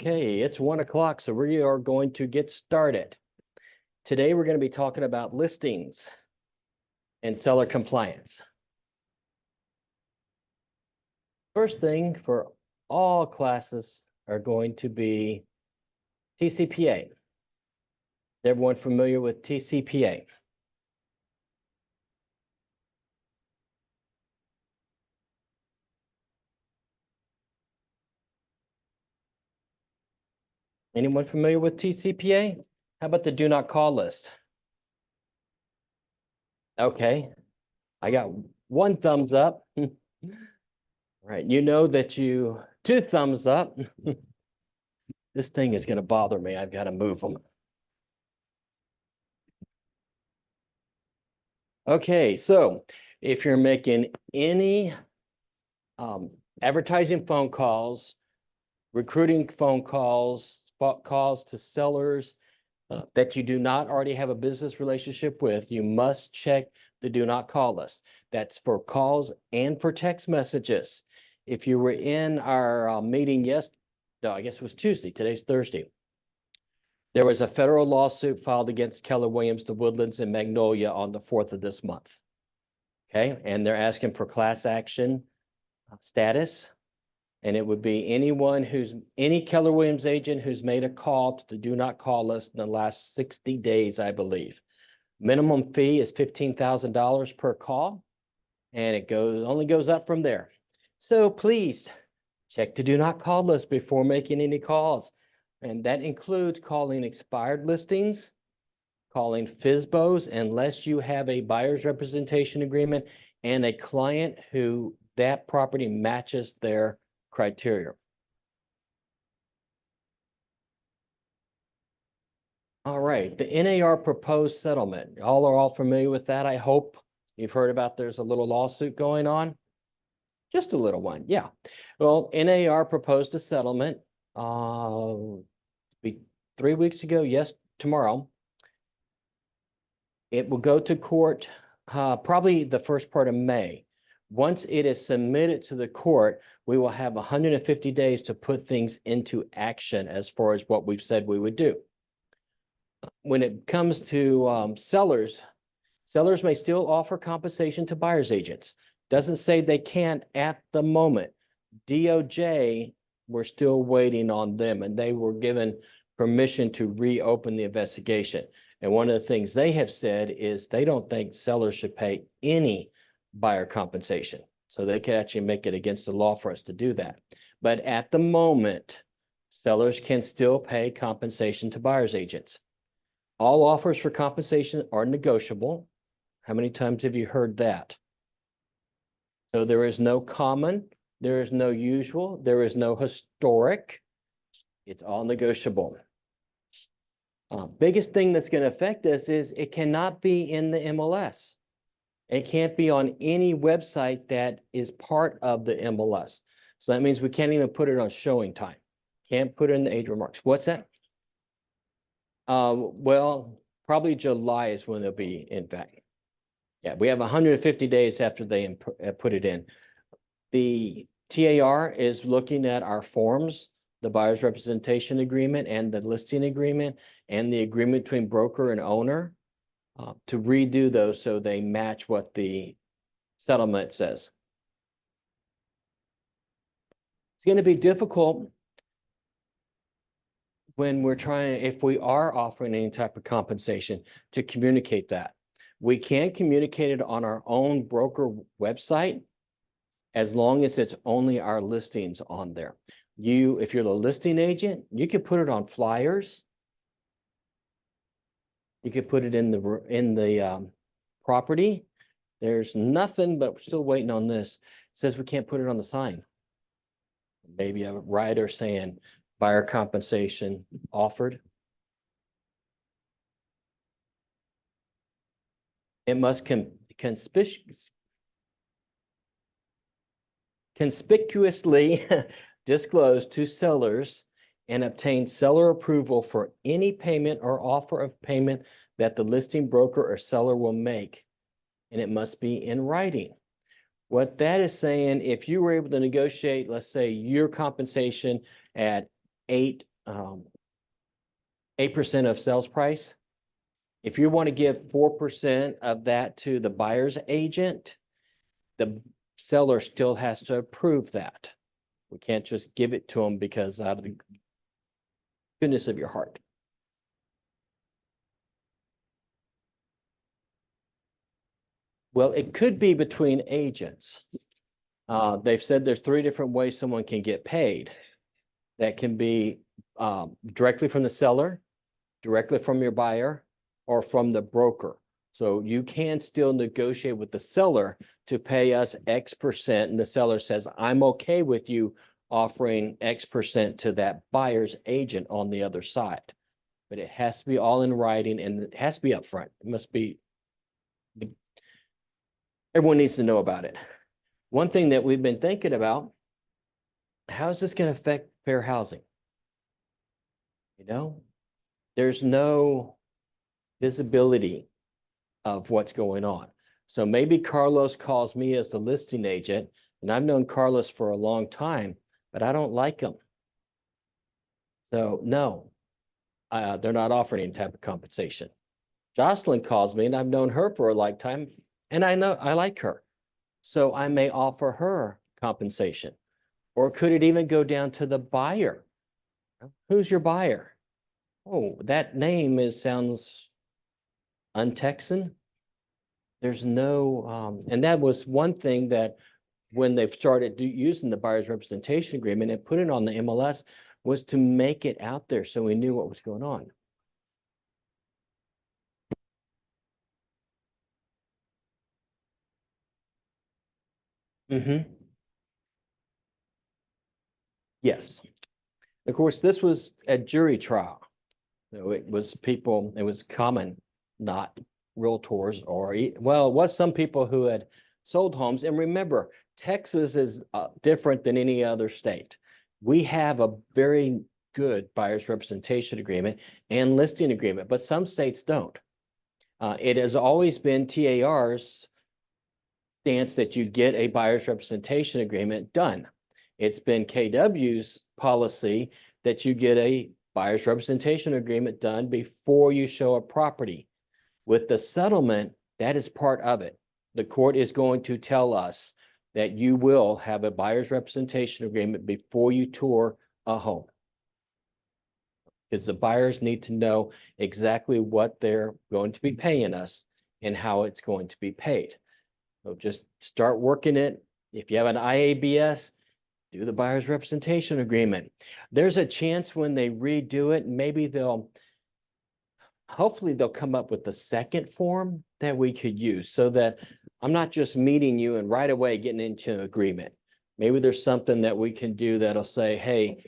Okay, it's 1 o'clock, so we are going to get started. Today, we're going to be talking about listings and seller compliance. First thing for all classes are going to be TCPA. Is everyone familiar with TCPA? Anyone familiar with TCPA? How about the do not call list? Okay, I got one thumbs up. Right, you know that two thumbs up. This thing is going to bother me. I've got to move them. Okay, so if you're making any advertising phone calls, recruiting phone calls, calls to sellers that you do not already have a business relationship with, you must check the do not call list. That's for calls and for text messages. If you were in our meeting yesterday, I guess it was Tuesday, today's Thursday. There was a federal lawsuit filed against Keller Williams, The Woodlands, and Magnolia on the 4th of this month. Okay, and they're asking for class action status. And it would be any Keller Williams agent who's made a call to the do not call list in the last 60 days, I believe. Minimum fee is $15,000 per call, and it only goes up from there. So please check the do not call list before making any calls. And that includes calling expired listings, calling FSBOs, unless you have a buyer's representation agreement and a client who that property matches their criteria. All right, the NAR proposed settlement. Y'all are all familiar with that. I hope you've heard about there's a little lawsuit going on. Just a little one, yeah. Well, NAR proposed a settlement 3 weeks ago, yes, tomorrow. It will go to court probably the first part of May. Once it is submitted to the court, we will have 150 days to put things into action as far as what we've said we would do. When it comes to sellers may still offer compensation to buyer's agents. Doesn't say they can't at the moment. DOJ, we're still waiting on them, and they were given permission to reopen the investigation. And one of the things they have said is they don't think sellers should pay any buyer compensation. So they could actually make it against the law for us to do that. But at the moment, sellers can still pay compensation to buyer's agents. All offers for compensation are negotiable. How many times have you heard that? So there is no common, there is no usual, there is no historic. It's all negotiable. Biggest thing that's going to affect us is it cannot be in the MLS. It can't be on any website that is part of the MLS. So that means we can't even put it on showing time. Can't put it in the age remarks. What's that? Well, probably July is when they'll be in fact. Yeah, we have 150 days after they put it in. The TAR is looking at our forms, the buyer's representation agreement and the listing agreement and the agreement between broker and owner to redo those so they match what the settlement says. It's going to be difficult when if we are offering any type of compensation to communicate that. We can communicate it on our own broker website as long as it's only our listings on there. If you're the listing agent, you can put it on flyers. You could put it in the property. There's nothing, but we're still waiting on this. It says we can't put it on the sign. Maybe a writer saying buyer compensation offered. It must conspicuously disclose to sellers and obtain seller approval for any payment or offer of payment that the listing broker or seller will make. And it must be in writing. What that is saying, if you were able to negotiate, let's say your compensation at 8% of sales price. If you want to give 4% of that to the buyer's agent, the seller still has to approve that. We can't just give it to them because out of the goodness of your heart. Well, it could be between agents. They've said there's 3 different ways someone can get paid. That can be directly from the seller, directly from your buyer, or from the broker. So you can still negotiate with the seller to pay us X%, and the seller says, I'm okay with you offering X% to that buyer's agent on the other side. But it has to be all in writing, and it has to be upfront. It must be, everyone needs to know about it. One thing that we've been thinking about, how is this going to affect fair housing? You know, there's no visibility of what's going on. So maybe Carlos calls me as the listing agent, and I've known Carlos for a long time, but I don't like him. So no, they're not offering any type of compensation. Jocelyn calls me, and I've known her for a lifetime, and I know I like her. So I may offer her compensation. Or could it even go down to the buyer? Who's your buyer? Oh, that name sounds un-Texan. There's no, and that was one thing that when they've started using the buyer's representation agreement and put it on the MLS was to make it out there so we knew what was going on. Yes. Of course, this was a jury trial. So it was people, it was common, not realtors or, well, it was some people who had sold homes. And remember, Texas is different than any other state. We have a very good buyer's representation agreement and listing agreement, but some states don't. It has always been TAR's stance that you get a buyer's representation agreement done. It's been KW's policy that you get a buyer's representation agreement done before you show a property. With the settlement, that is part of it. The court is going to tell us that you will have a buyer's representation agreement before you tour a home. Because the buyers need to know exactly what they're going to be paying us and how it's going to be paid. So just start working it. If you have an IABS, do the buyer's representation agreement. There's a chance when they redo it, maybe hopefully they'll come up with the second form that we could use so that I'm not just meeting you and right away getting into an agreement. Maybe there's something that we can do that'll say, hey,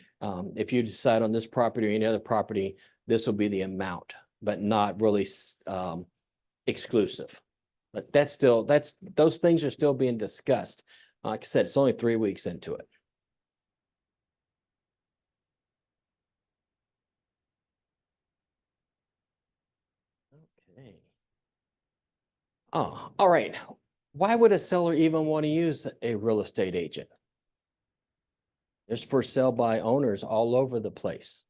if you decide on this property or any other property, this will be the amount, but not really exclusive. But those things are still being discussed. Like I said, it's only 3 weeks into it. Okay. Oh, all right. Why would a seller even want to use a real estate agent? There's for sale by owners all over the place.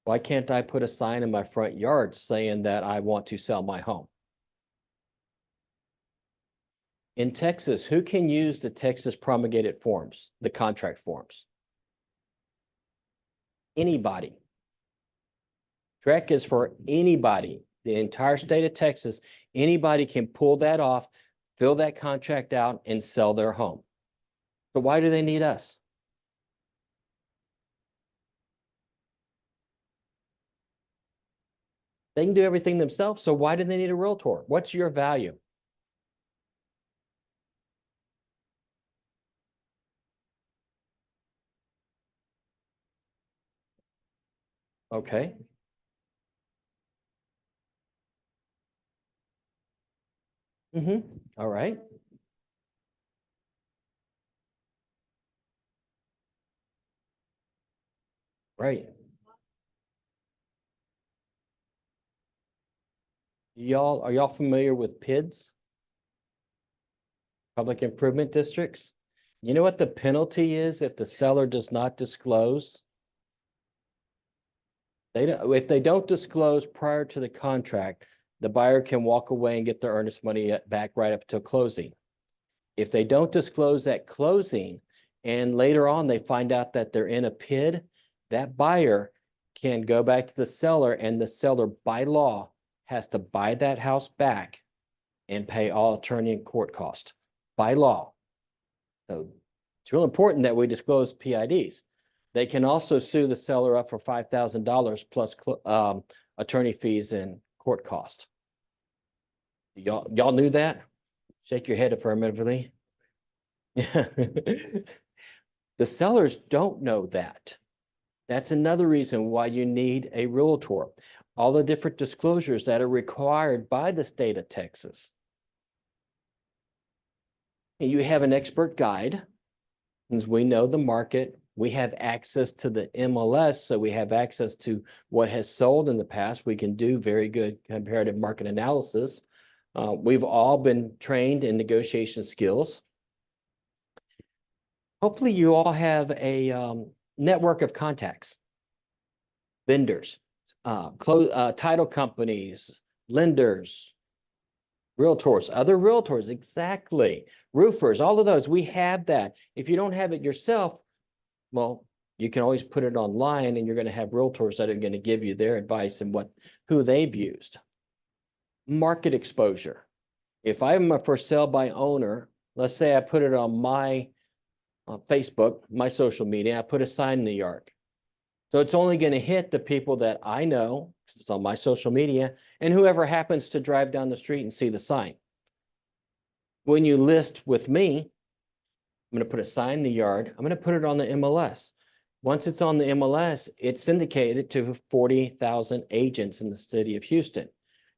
Why can't I put a sign in my front yard saying that I want to sell my home? In Texas, who can use the Texas promulgated forms, the contract forms? Anybody. TREC is for anybody, the entire state of Texas. Anybody can pull that off, fill that contract out, and sell their home. So why do they need us? They can do everything themselves, so why do they need a realtor? What's your value? Okay. All right. Right. Are y'all familiar with PIDs? Public Improvement Districts? You know what the penalty is if the seller does not disclose If they don't disclose prior to the contract, the buyer can walk away and get their earnest money back right up to closing. If they don't disclose at closing and later on they find out that they're in a PID, that buyer can go back to the seller, and the seller by law has to buy that house back and pay all attorney and court costs by law. So it's real important that we disclose PIDs. They can also sue the seller up for $5,000 plus attorney fees and court costs. Y'all knew that? Shake your head affirmatively. The sellers don't know that. That's another reason why you need a realtor. All the different disclosures that are required by the state of Texas. And you have an expert guide, since we know the market. We have access to the MLS, so we have access to what has sold in the past. We can do very good comparative market analysis. We've all been trained in negotiation skills. Hopefully you all have a network of contacts, vendors, title companies, lenders, realtors, other realtors, exactly, roofers, all of those. We have that. If you don't have it yourself, well, you can always put it online, and you're going to have realtors that are going to give you their advice and who they've used. Market exposure. If I'm a for sale by owner, let's say I put it on my Facebook, my social media, I put a sign in the yard. So it's only going to hit the people that I know, because it's on my social media, and whoever happens to drive down the street and see the sign. When you list with me, I'm going to put a sign in the yard. I'm going to put it on the MLS. Once it's on the MLS, it's syndicated to 40,000 agents in the city of Houston.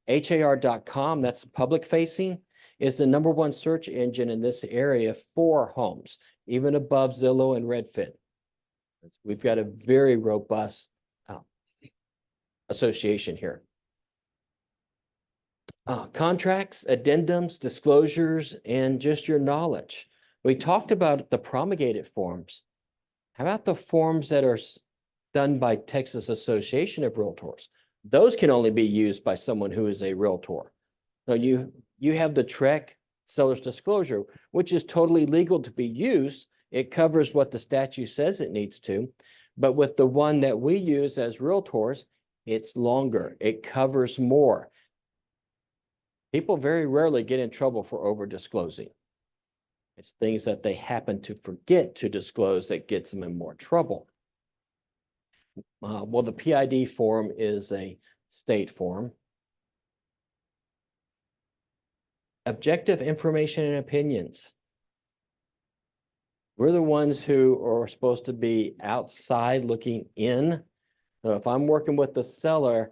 HAR.com, that's public facing, is the #1 search engine in this area for homes, even above Zillow and Redfin. We've got a very robust association here. Contracts, addendums, disclosures, and just your knowledge. We talked about the promulgated forms. How about the forms that are done by Texas Association of Realtors? Those can only be used by someone who is a realtor. So you have the TREC seller's disclosure, which is totally legal to be used. It covers what the statute says it needs to. But with the one that we use as realtors, it's longer. It covers more. People very rarely get in trouble for over disclosing. It's things that they happen to forget to disclose that gets them in more trouble. Well, the PID form is a state form. Objective information and opinions. We're the ones who are supposed to be outside looking in. So if I'm working with the seller,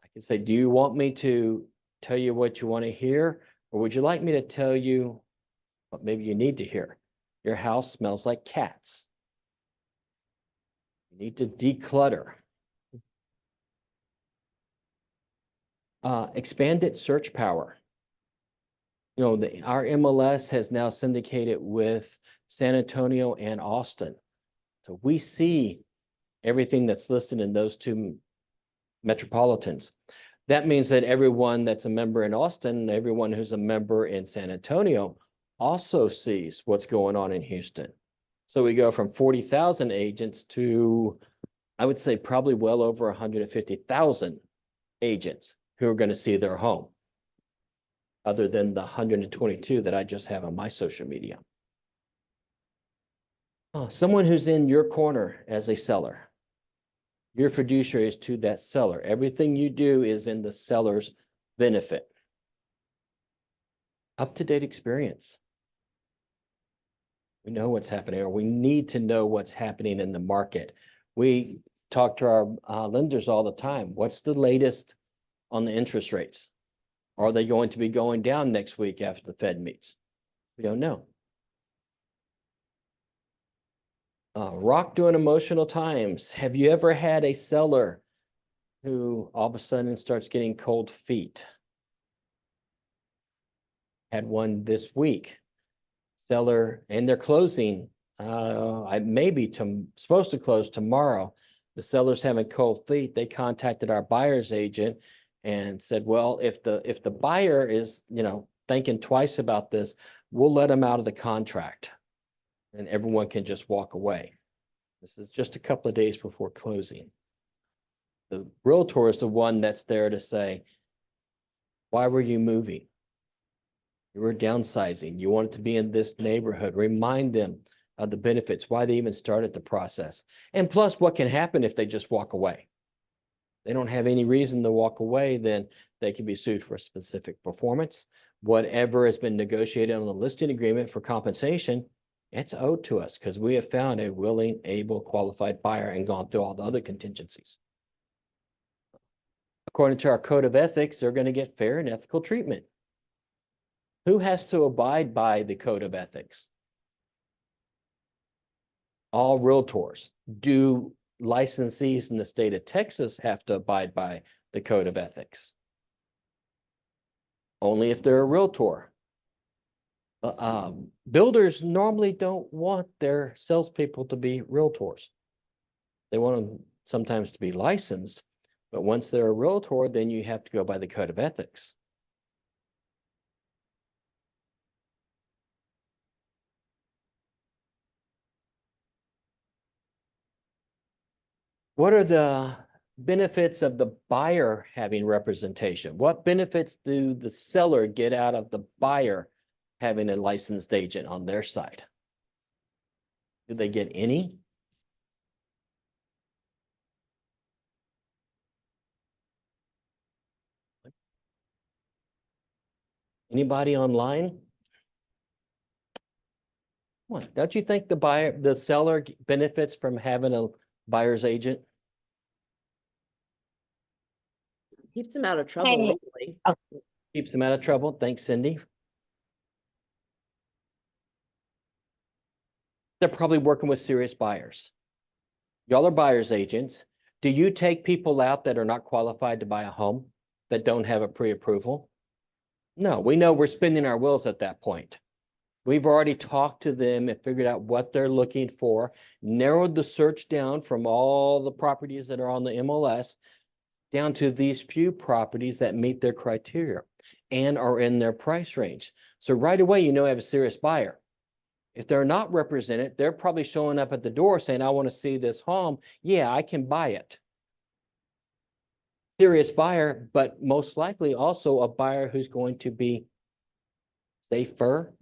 I can say, do you want me to tell you what you want to hear? Or would you like me to tell you what maybe you need to hear? Your house smells like cats. You need to declutter. Expanded search power. You know, our MLS has now syndicated with San Antonio and Austin. So we see everything that's listed in those two metropolitans. That means that everyone that's a member in Austin, everyone who's a member in San Antonio also sees what's going on in Houston. So we go from 40,000 agents to, I would say, probably well over 150,000 agents who are going to see their home, other than the 122 that I just have on my social media. Someone who's in your corner as a seller. Your fiduciary is to that seller. Everything you do is in the seller's benefit. Up-to-date experience. We know what's happening, or we need to know what's happening in the market. We talk to our lenders all the time. What's the latest on the interest rates? Are they going to be going down next week after the Fed meets? We don't know. Rock during emotional times. Have you ever had a seller who all of a sudden starts getting cold feet? Had one this week. Seller, and they're closing. I may be supposed to close tomorrow. The seller's having cold feet. They contacted our buyer's agent and said, well, if the buyer is, thinking twice about this, we'll let them out of the contract and everyone can just walk away. This is just a couple of days before closing. The realtor is the one that's there to say, why were you moving? You were downsizing. You wanted to be in this neighborhood. Remind them of the benefits, why they even started the process. And plus, what can happen if they just walk away? They don't have any reason to walk away, then they can be sued for specific performance. Whatever has been negotiated on the listing agreement for compensation, it's owed to us because we have found a willing, able, qualified buyer and gone through all the other contingencies. According to our code of ethics, they're going to get fair and ethical treatment. Who has to abide by the code of ethics? All realtors. Do licensees in the state of Texas have to abide by the code of ethics? Only if they're a realtor. Builders normally don't want their salespeople to be realtors. They want them sometimes to be licensed, but once they're a realtor, then you have to go by the code of ethics. What are the benefits of the buyer having representation? What benefits do the seller get out of the buyer having a licensed agent on their side? Do they get any? Anybody online? What? Don't you think the seller benefits from having a buyer's agent? Keeps them out of trouble legally. Keeps them out of trouble. Thanks, Cindy. They're probably working with serious buyers. Y'all are buyer's agents. Do you take people out that are not qualified to buy a home, that don't have a pre-approval? No, we know we're spinning our wheels at that point. We've already talked to them and figured out what they're looking for, narrowed the search down from all the properties that are on the MLS down to these few properties that meet their criteria and are in their price range. So right away, you know, I have a serious buyer. If they're not represented, they're probably showing up at the door saying, I want to see this home. Yeah, I can buy it. Serious buyer, but most likely also a buyer who's going to be safer.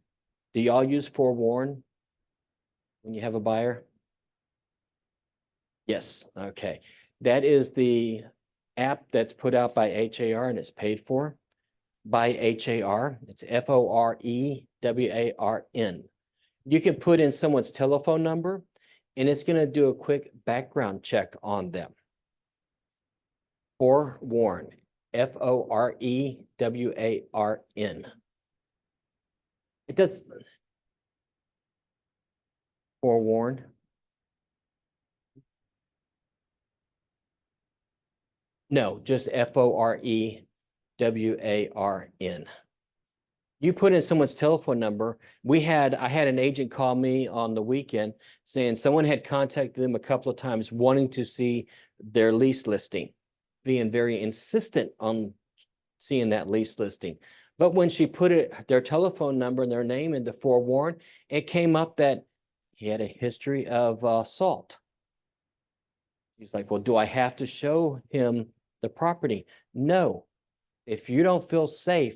Do y'all use Forewarn when you have a buyer? Yes, okay. That is the app that's put out by HAR and it's paid for by HAR. It's FOREWARN. You can put in someone's telephone number and it's going to do a quick background check on them. Forewarn, FOREWARN. It does. Forewarn. No, just FOREWARN. You put in someone's telephone number. I had an agent call me on the weekend saying someone had contacted them a couple of times wanting to see their lease listing, being very insistent on seeing that lease listing. But when she put their telephone number and their name into Forewarn, it came up that he had a history of assault. He's like, well, do I have to show him the property? No. If you don't feel safe,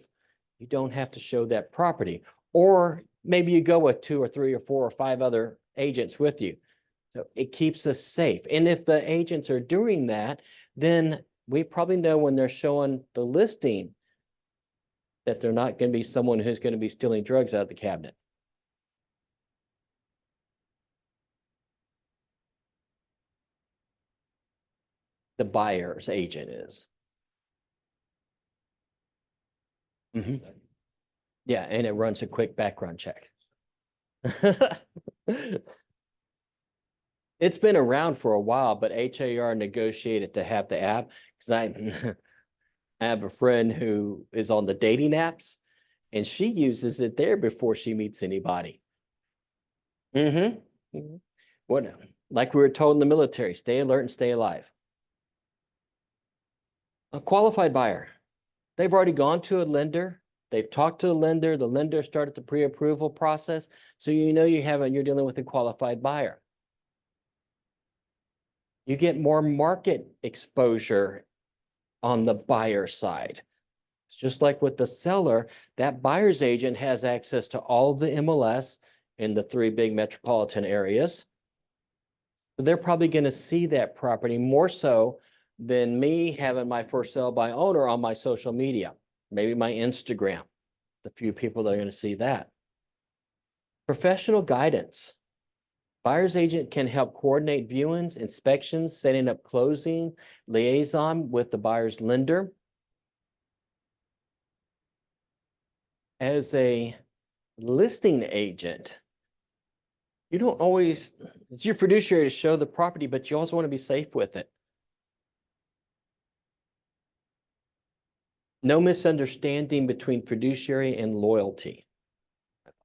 you don't have to show that property. Or maybe you go with 2 or 3 or 4 or 5 other agents with you. So it keeps us safe. And if the agents are doing that, then we probably know when they're showing the listing that they're not going to be someone who's going to be stealing drugs out of the cabinet. The buyer's agent is. Mm-hmm. Yeah, and it runs a quick background check. It's been around for a while, but HAR negotiated to have the app because I have a friend who is on the dating apps and she uses it there before she meets anybody. Mm-hmm. What Like we were told in the military, stay alert and stay alive. A qualified buyer. They've already gone to a lender. They've talked to the lender started the pre-approval process. So you know you're dealing with a qualified buyer. You get more market exposure on the buyer side. It's just like with the seller, that buyer's agent has access to all the MLS in the 3 big metropolitan areas. So they're probably going to see that property more so than me having my for sale by owner on my social media, maybe my Instagram, the few people that are going to see that. Professional guidance. Buyer's agent can help coordinate viewings, inspections, setting up closing, liaison with the buyer's lender. As a listing agent, you don't always, it's your fiduciary to show the property, but you also want to be safe with it. No misunderstanding between fiduciary and loyalty.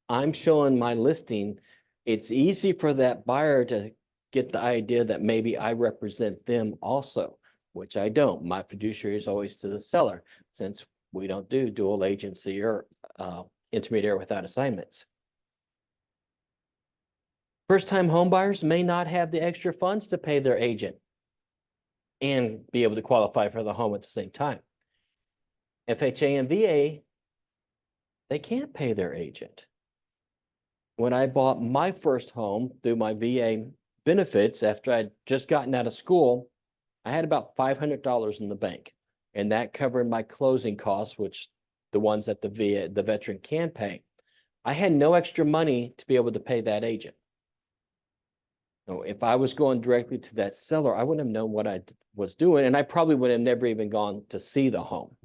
I'm showing my listing. It's easy for that buyer to get the idea that maybe I represent them also, which I don't. My fiduciary is always to the seller, since we don't do dual agency or intermediary without assignments. First-time home buyers may not have the extra funds to pay their agent and be able to qualify for the home at the same time. FHA and VA, they can't pay their agent. When I bought my first home through my VA benefits after I'd just gotten out of school, I had about $500 in the bank, and that covered my closing costs, which the ones that the veteran can pay. I had no extra money to be able to pay that agent. So if I was going directly to that seller, I wouldn't have known what I was doing, and I probably would have never even gone to see the home.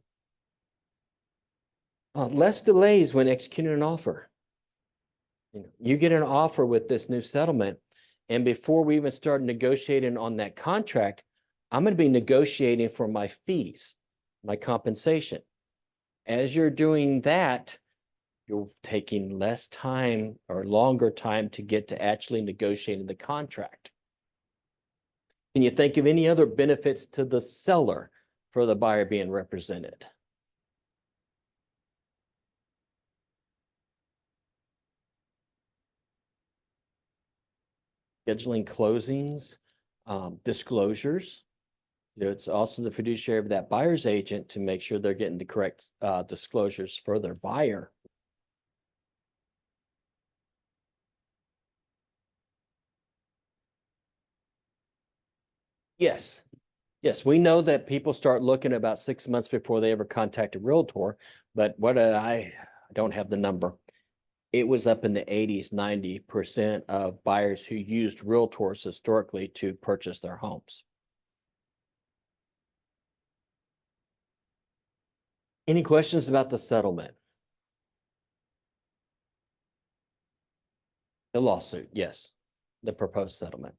Less delays when executing an offer. You get an offer with this new settlement, and before we even start negotiating on that contract, I'm going to be negotiating for my fees, my compensation. As you're doing that, you're taking less time or longer time to get to actually negotiating the contract. Can you think of any other benefits to the seller for the buyer being represented? Scheduling closings, disclosures. It's also the fiduciary of that buyer's agent to make sure they're getting the correct disclosures for their buyer. Yes. Yes, we know that people start looking about 6 months before they ever contact a realtor, but I don't have the number. It was up in the 80s, 90% of buyers who used realtors historically to purchase their homes. Any questions about the settlement? The lawsuit, yes, the proposed settlement.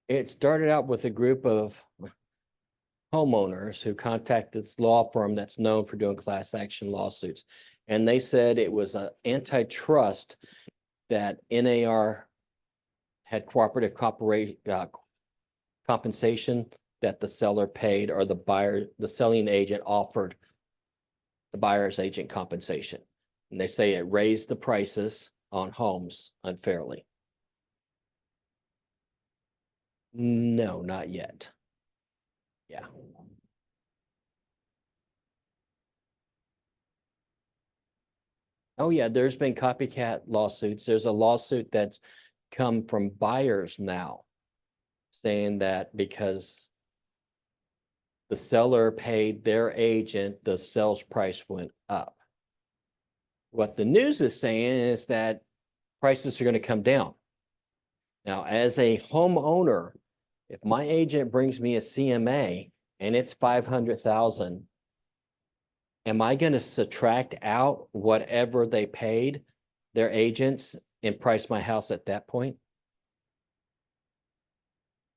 It started out with a group of homeowners who contacted this law firm that's known for doing class action lawsuits. And they said it was an antitrust that NAR had cooperative compensation that the seller paid, or the selling agent offered the buyer's agent compensation. And they say it raised the prices on homes unfairly. No, not yet. Yeah. Oh yeah, there's been copycat lawsuits. There's a lawsuit that's come from buyers now saying that because the seller paid their agent, the sales price went up. What the news is saying is that prices are going to come down. Now, as a homeowner, if my agent brings me a CMA and it's 500,000, am I going to subtract out whatever they paid their agents and price my house at that point?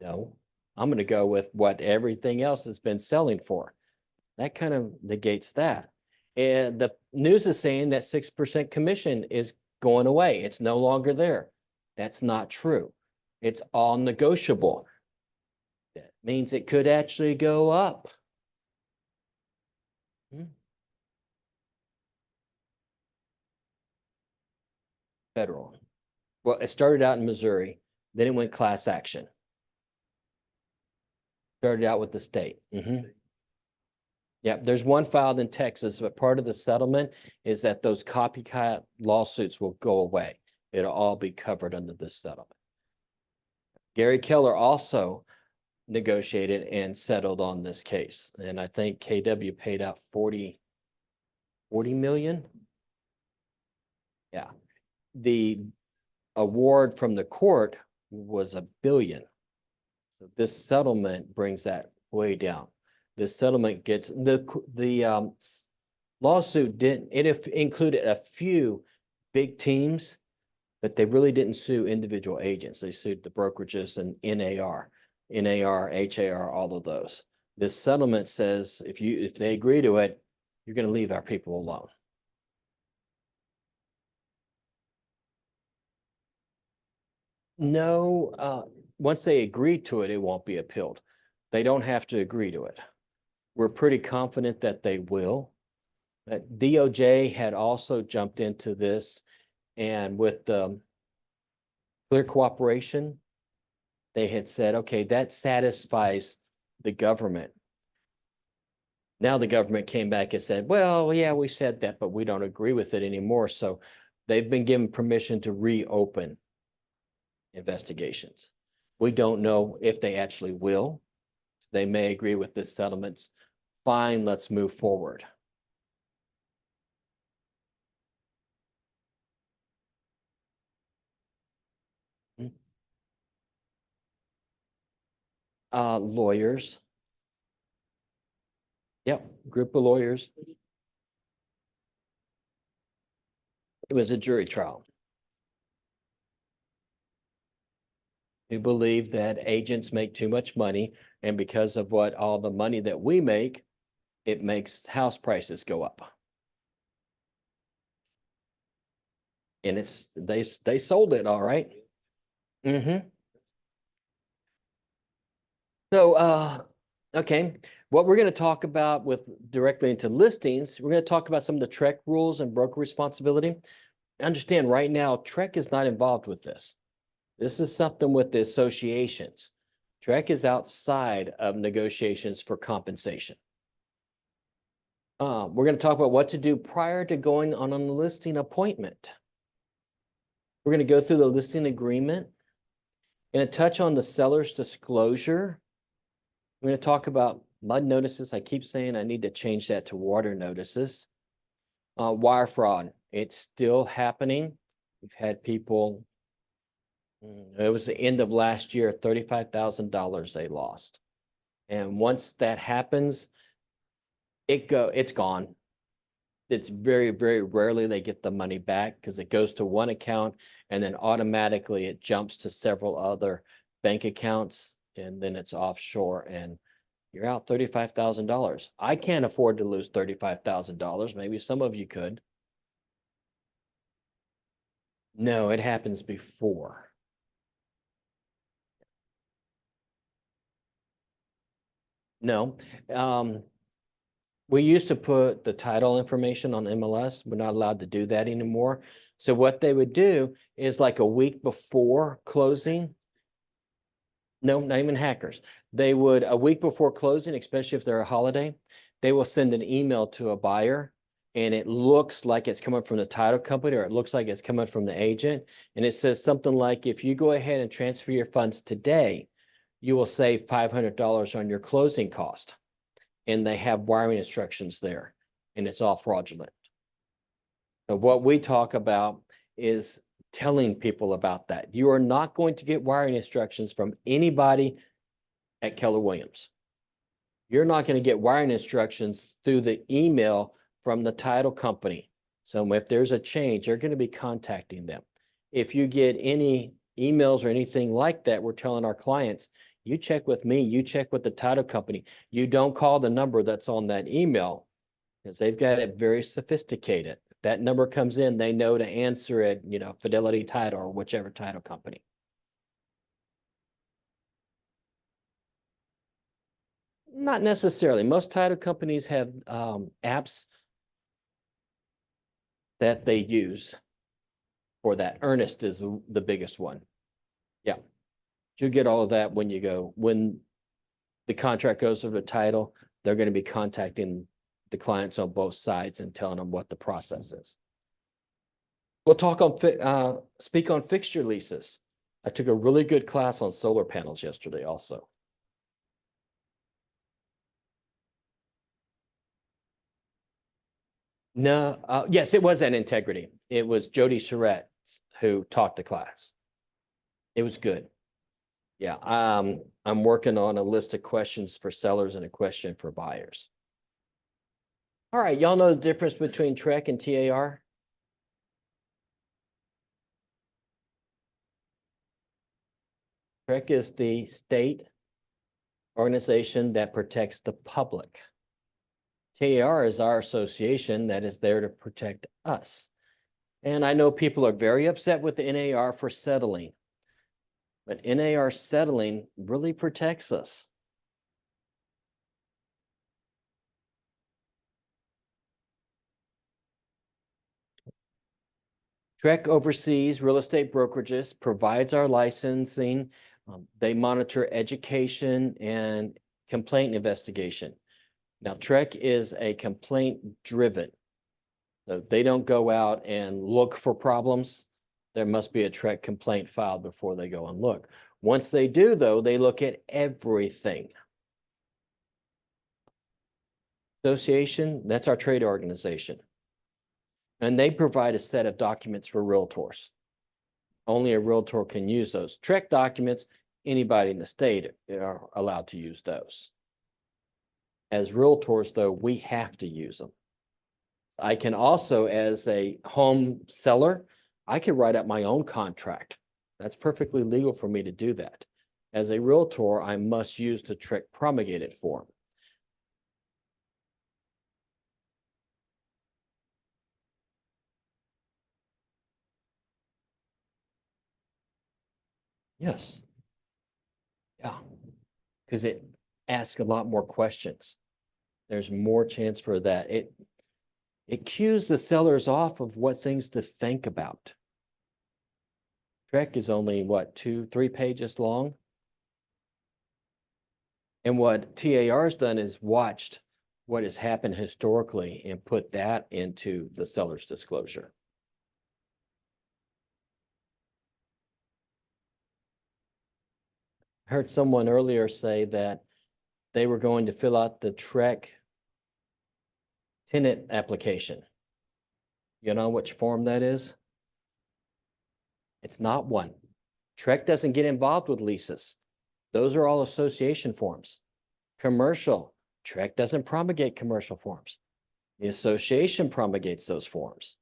No, I'm going to go with what everything else has been selling for. That kind of negates that. And the news is saying that 6% commission is going away. It's no longer there. That's not true. It's all negotiable. That means it could actually go up. Federal. Well, it started out in Missouri, then it went class action. Started out with the state. Yeah, there's one filed in Texas, but part of the settlement is that those copycat lawsuits will go away. It'll all be covered under this settlement. Gary Keller also negotiated and settled on this case. And I think KW paid out 40 million. Yeah. The award from the court was $1 billion. So this settlement brings that way down. This settlement gets the lawsuit didn't, it included a few big teams, but they really didn't sue individual agents. They sued the brokerages and NAR, HAR, all of those. This settlement says if they agree to it, you're going to leave our people alone. No, once they agree to it, it won't be appealed. They don't have to agree to it. We're pretty confident that they will. DOJ had also jumped into this, and with the clear cooperation, they had said, okay, that satisfies the government. Now the government came back and said, well, yeah, we said that, but we don't agree with it anymore. So they've been given permission to reopen investigations. We don't know if they actually will. They may agree with this settlement. Fine, let's move forward. Lawyers. Yep, group of lawyers. It was a jury trial. We believe that agents make too much money, and because of what all the money that we make, it makes house prices go up. And they sold it all right. So okay, what we're going to talk about with directly into listings, we're going to talk about some of the TREC rules and broker responsibility. Understand right now, TREC is not involved with this. This is something with the associations. TREC is outside of negotiations for compensation. We're going to talk about what to do prior to going on a listing appointment. We're going to go through the listing agreement. Going to touch on the seller's disclosure. We're going to talk about MUD notices. I keep saying I need to change that to water notices. Wire fraud. It's still happening. We've had people, it was the end of last year, $35,000 they lost. And once that happens, it's gone. It's very, very rarely they get the money back because it goes to one account and then automatically it jumps to several other bank accounts and then it's offshore and you're out $35,000. I can't afford to lose $35,000. Maybe some of you could. No, it happens before. No. We used to put the title information on MLS. We're not allowed to do that anymore. So what they would do is like a week before closing. No, not even hackers. They would, a week before closing, especially if they're a holiday, they will send an email to a buyer and it looks like it's coming from the title company or it looks like it's coming from the agent. And it says something like, if you go ahead and transfer your funds today, you will save $500 on your closing cost. And they have wiring instructions there and it's all fraudulent. So what we talk about is telling people about that. You are not going to get wiring instructions from anybody at Keller Williams. You're not going to get wiring instructions through the email from the title company. So if there's a change, they're going to be contacting them. If you get any emails or anything like that, we're telling our clients, you check with me, you check with the title company. You don't call the number that's on that email because they've got it very sophisticated. If that number comes in, they know to answer it, you know, Fidelity Title or whichever title company. Not necessarily. Most title companies have apps that they use for that. Earnest is the biggest one. Yeah. You get all of that when when the contract goes over the title, they're going to be contacting the clients on both sides and telling them what the process is. We'll speak on fixture leases. I took a really good class on solar panels yesterday also. No, yes, it was at Integrity. It was Jody Charette who taught the class. It was good. Yeah, I'm working on a list of questions for sellers and a question for buyers. All right, y'all know the difference between TREC and TAR? TREC is the state organization that protects the public. TAR is our association that is there to protect us. And I know people are very upset with the NAR for settling, but NAR settling really protects us. TREC oversees real estate brokerages, provides our licensing. They monitor education and complaint investigation. Now, TREC is a complaint driven. So they don't go out and look for problems. There must be a TREC complaint filed before they go and look. Once they do, though, they look at everything. Association, that's our trade organization. And they provide a set of documents for realtors. Only a realtor can use those. TREC documents, anybody in the state are allowed to use those. As realtors, though, we have to use them. I can also, as a home seller, I can write up my own contract. That's perfectly legal for me to do that. As a realtor, I must use the TREC promulgated form. Yes. Yeah. Because it asks a lot more questions. There's more chance for that. It cues the sellers off of what things to think about. TREC is only, what, 2-3 pages long? And what TAR has done is watched what has happened historically and put that into the seller's disclosure. I heard someone earlier say that they were going to fill out the TREC tenant application. You know which form that is? It's not one. TREC doesn't get involved with leases. Those are all association forms. Commercial, TREC doesn't promulgate commercial forms. The association promulgates those forms.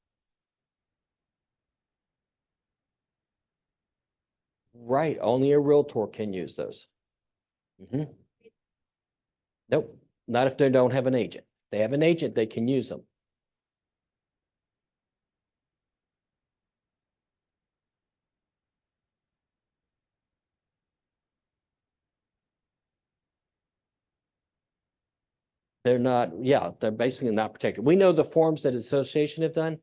Right, only a realtor can use those. Nope, not if they don't have an agent. If they have an agent, they can use them. They're not, yeah, they're basically not protected. We know the forms that association have done,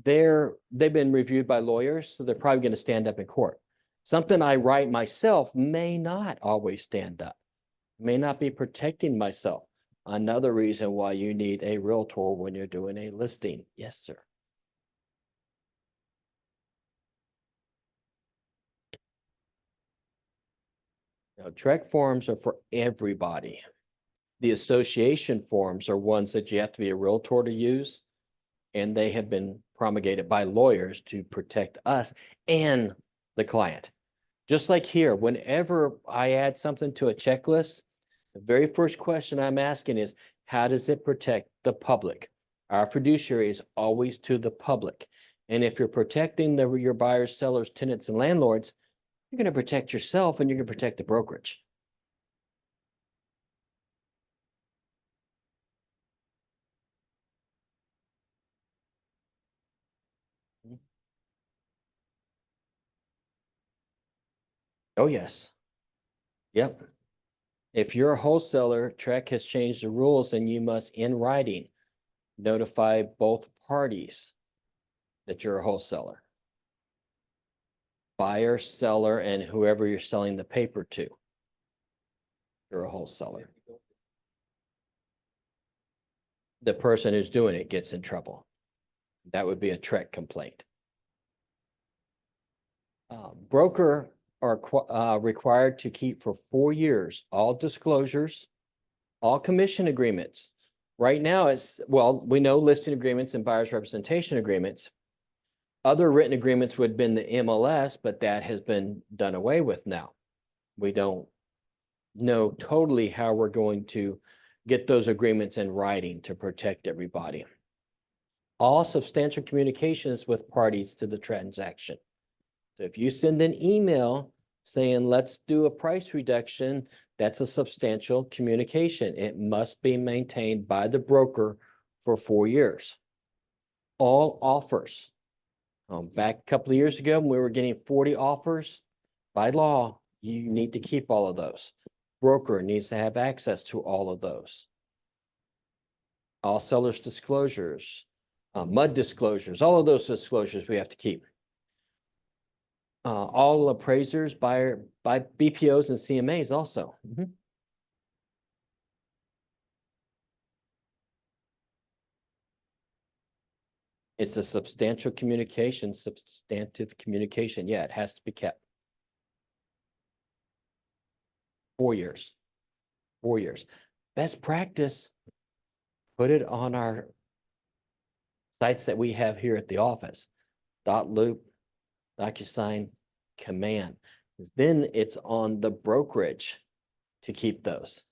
they've been reviewed by lawyers, so they're probably going to stand up in court. Something I write myself may not always stand up, may not be protecting myself. Another reason why you need a realtor when you're doing a listing. Yes, sir. Now, TREC forms are for everybody. The association forms are ones that you have to be a realtor to use, and they have been promulgated by lawyers to protect us and the client. Just like here, whenever I add something to a checklist, the very first question I'm asking is, how does it protect the public? Our fiduciary is always to the public. And if you're protecting your buyers, sellers, tenants, and landlords, you're going to protect yourself and you're going to protect the brokerage. Oh, yes. Yep. If you're a wholesaler, Trek has changed the rules and you must in writing notify both parties that you're a wholesaler. Buyer, seller, and whoever you're selling the paper to. You're a wholesaler. The person who's doing it gets in trouble. That would be a Trek complaint. Broker are required to keep for 4 years all disclosures, all commission agreements. Right now, well, we know listing agreements and buyer's representation agreements. Other written agreements would have been the MLS, but that has been done away with now. We don't know totally how we're going to get those agreements in writing to protect everybody. All substantial communications with parties to the transaction. So if you send an email saying, let's do a price reduction, that's a substantial communication. It must be maintained by the broker for 4 years. All offers. Back a couple of years ago, when we were getting 40 offers, by law, you need to keep all of those. Broker needs to have access to all of those. All sellers disclosures, MUD disclosures, all of those disclosures we have to keep. All appraisers by BPOs and CMAs also. It's a substantive communication. Yeah, it has to be kept. 4 years. 4 years. Best practice, put it on our sites that we have here at the office. .loop, DocuSign, Command. Then it's on the brokerage to keep those.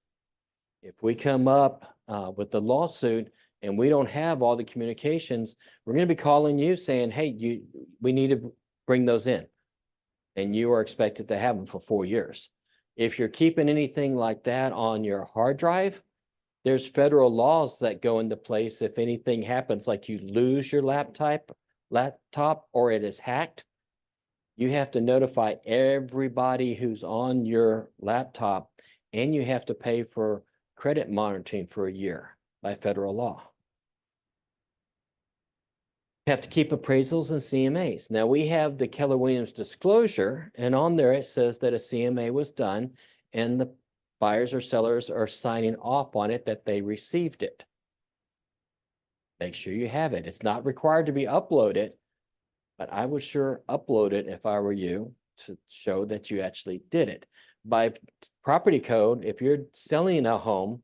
If we come up with the lawsuit and we don't have all the communications, we're going to be calling you saying, hey, we need to bring those in. And you are expected to have them for 4 years. If you're keeping anything like that on your hard drive, there's federal laws that go into place. If anything happens, like you lose your laptop or it is hacked, you have to notify everybody who's on your laptop, and you have to pay for credit monitoring for a year by federal law. You have to keep appraisals and CMAs. Now we have the Keller Williams disclosure, and on there it says that a CMA was done and the buyers or sellers are signing off on it that they received it. Make sure you have it. It's not required to be uploaded, but I would sure upload it if I were you to show that you actually did it. By property code, if you're selling a home,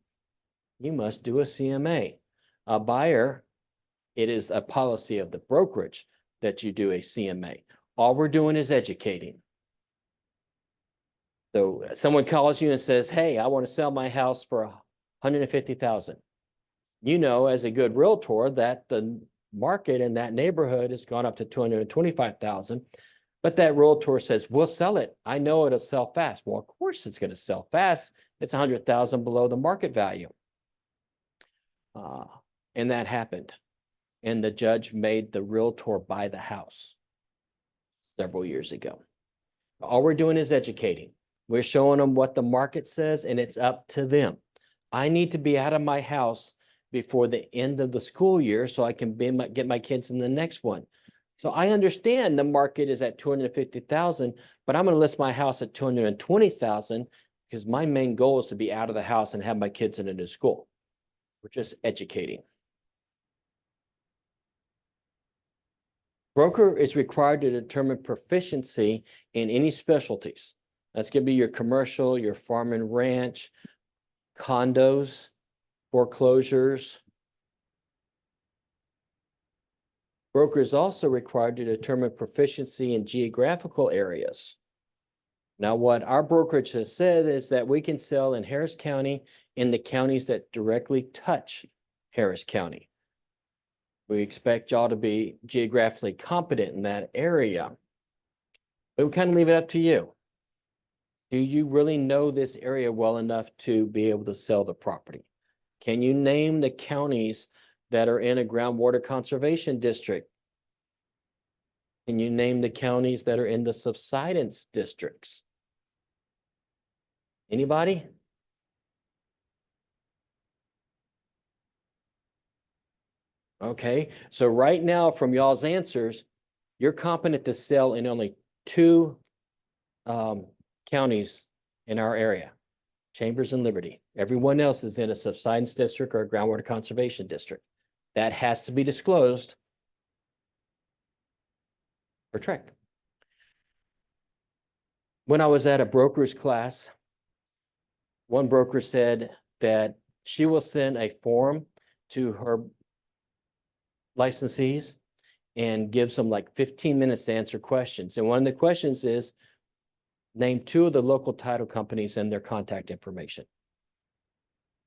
you must do a CMA. A buyer, it is a policy of the brokerage that you do a CMA. All we're doing is educating. So someone calls you and says, hey, I want to sell my house for $150,000. You know, as a good realtor, that the market in that neighborhood has gone up to $225,000. But that realtor says, we'll sell it. I know it'll sell fast. Well, of course it's going to sell fast. It's $100,000 below the market value. And that happened. And the judge made the realtor buy the house several years ago. All we're doing is educating. We're showing them what the market says, and it's up to them. I need to be out of my house before the end of the school year so I can get my kids in the next one. So I understand the market is at 250,000, but I'm going to list my house at 220,000 because my main goal is to be out of the house and have my kids in a new school. We're just educating. Broker is required to determine proficiency in any specialties. That's going to be your commercial, your farm and ranch, condos, foreclosures. Broker is also required to determine proficiency in geographical areas. Now, what our brokerage has said is that we can sell in Harris County in the counties that directly touch Harris County. We expect y'all to be geographically competent in that area. But we kind of leave it up to you. Do you really know this area well enough to be able to sell the property? Can you name the counties that are in a groundwater conservation district? Can you name the counties that are in the subsidence districts? Anybody? Okay, so right now from y'all's answers, you're competent to sell in only two counties in our area, Chambers and Liberty. Everyone else is in a subsidence district or a groundwater conservation district. That has to be disclosed for Trek. When I was at a broker's class, one broker said that she will send a form to her licensees and gives them like 15 minutes to answer questions. And one of the questions is, name two of the local title companies and their contact information.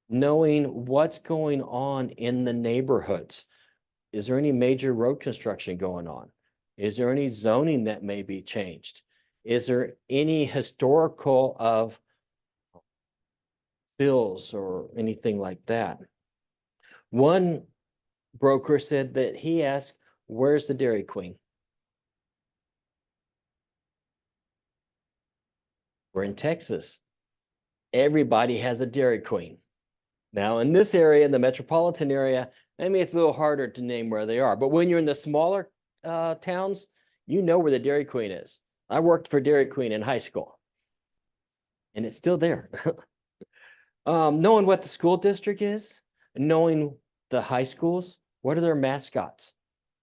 Knowing what's going on in the neighborhoods. Is there any major road construction going on? Is there any zoning that may be changed? Is there any historical of bills or anything like that? One broker said that he asked, where's the Dairy Queen? We're in Texas. Everybody has a Dairy Queen. Now, in this area, in the metropolitan area, I mean, it's a little harder to name where they are. But when you're in the smaller towns, you know where the Dairy Queen is. I worked for Dairy Queen in high school, and it's still there. Knowing what the school district is, knowing the high schools, what are their mascots?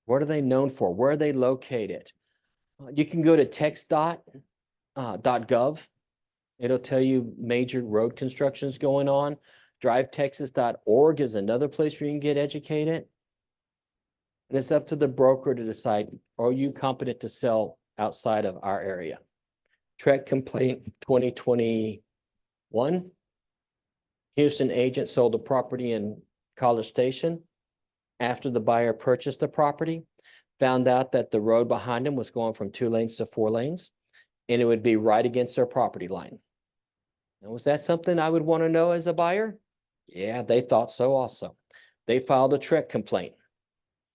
What are they known for? Where are they located? You can go to text.gov. It'll tell you major road constructions going on. DriveTexas.org is another place where you can get educated. And it's up to the broker to decide, are you competent to sell outside of our area? Trek complaint 2021. Houston agent sold the property in College Station. After the buyer purchased the property, found out that the road behind him was going from 2 lanes to 4 lanes, and it would be right against their property line. Now, was that something I would want to know as a buyer? Yeah, they thought so also. They filed a Trek complaint.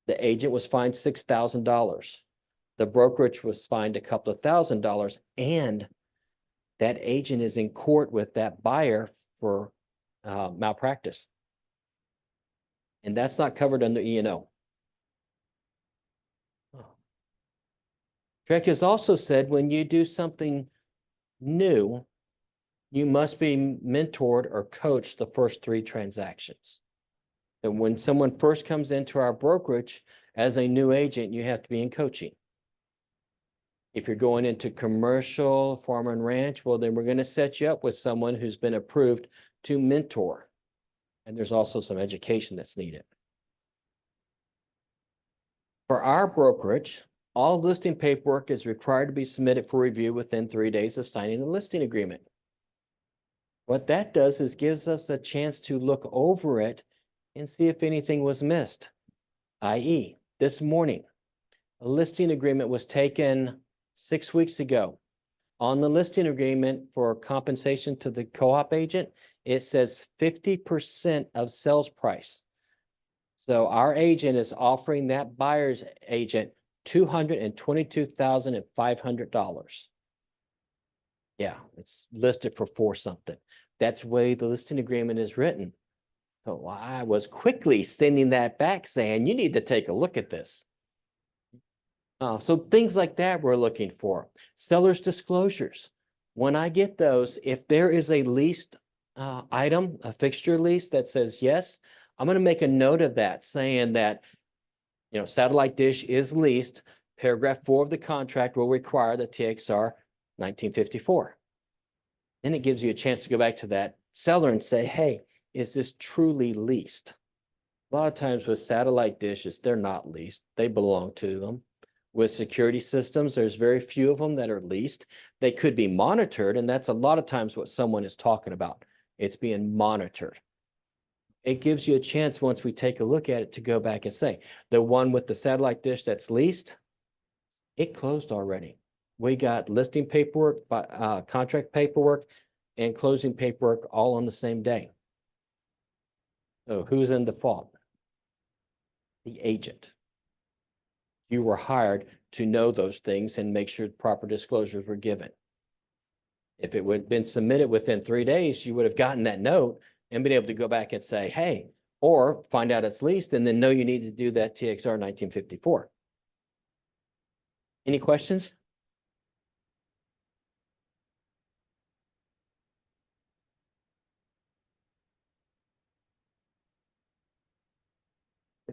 The agent was fined $6,000. The brokerage was fined a couple of $1,000, and that agent is in court with that buyer for malpractice. And that's not covered under E&O. Trek has also said when you do something new, you must be mentored or coached the first 3 transactions. And when someone first comes into our brokerage as a new agent, you have to be in coaching. If you're going into commercial, farm and ranch, well, then we're going to set you up with someone who's been approved to mentor. And there's also some education that's needed. For our brokerage, all listing paperwork is required to be submitted for review within 3 days of signing the listing agreement. What that does is gives us a chance to look over it and see if anything was missed. i.e., this morning, a listing agreement was taken 6 weeks ago. On the listing agreement for compensation to the co-op agent, it says 50% of sales price. So our agent is offering that buyer's agent $222,500. Yeah, it's listed for 4 something. That's the way the listing agreement is written. So I was quickly sending that back saying, you need to take a look at this. So things like that we're looking for. Seller's disclosures. When I get those, if there is a leased item, a fixture lease that says yes, I'm going to make a note of that saying that, you know, satellite dish is leased. Paragraph 4 of the contract will require the TXR 1954. Then it gives you a chance to go back to that seller and say, hey, is this truly leased? A lot of times with satellite dishes, they're not leased. They belong to them. With security systems, there's very few of them that are leased. They could be monitored, and that's a lot of times what someone is talking about. It's being monitored. It gives you a chance once we take a look at it to go back and say, the one with the satellite dish that's leased, it closed already. We got listing paperwork, contract paperwork, and closing paperwork all on the same day. So who's in default? The agent. You were hired to know those things and make sure proper disclosures were given. If it would have been submitted within 3 days, you would have gotten that note and been able to go back and say, hey, or find out it's leased and then know you need to do that TXR 1954. Any questions?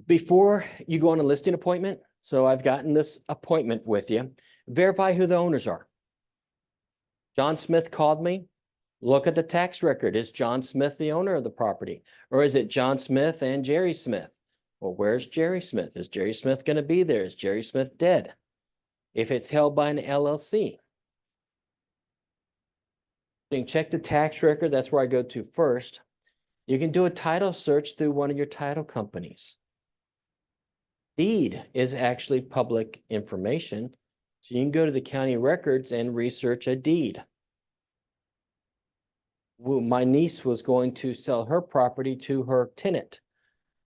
Before you go on a listing appointment, so I've gotten this appointment with you, verify who the owners are. John Smith called me. Look at the tax record. Is John Smith the owner of the property? Or is it John Smith and Jerry Smith? Well, where's Jerry Smith? Is Jerry Smith going to be there? Is Jerry Smith dead? If it's held by an LLC. You can check the tax record. That's where I go to first. You can do a title search through one of your title companies. Deed is actually public information. So you can go to the county records and research a deed. Well, my niece was going to sell her property to her tenant.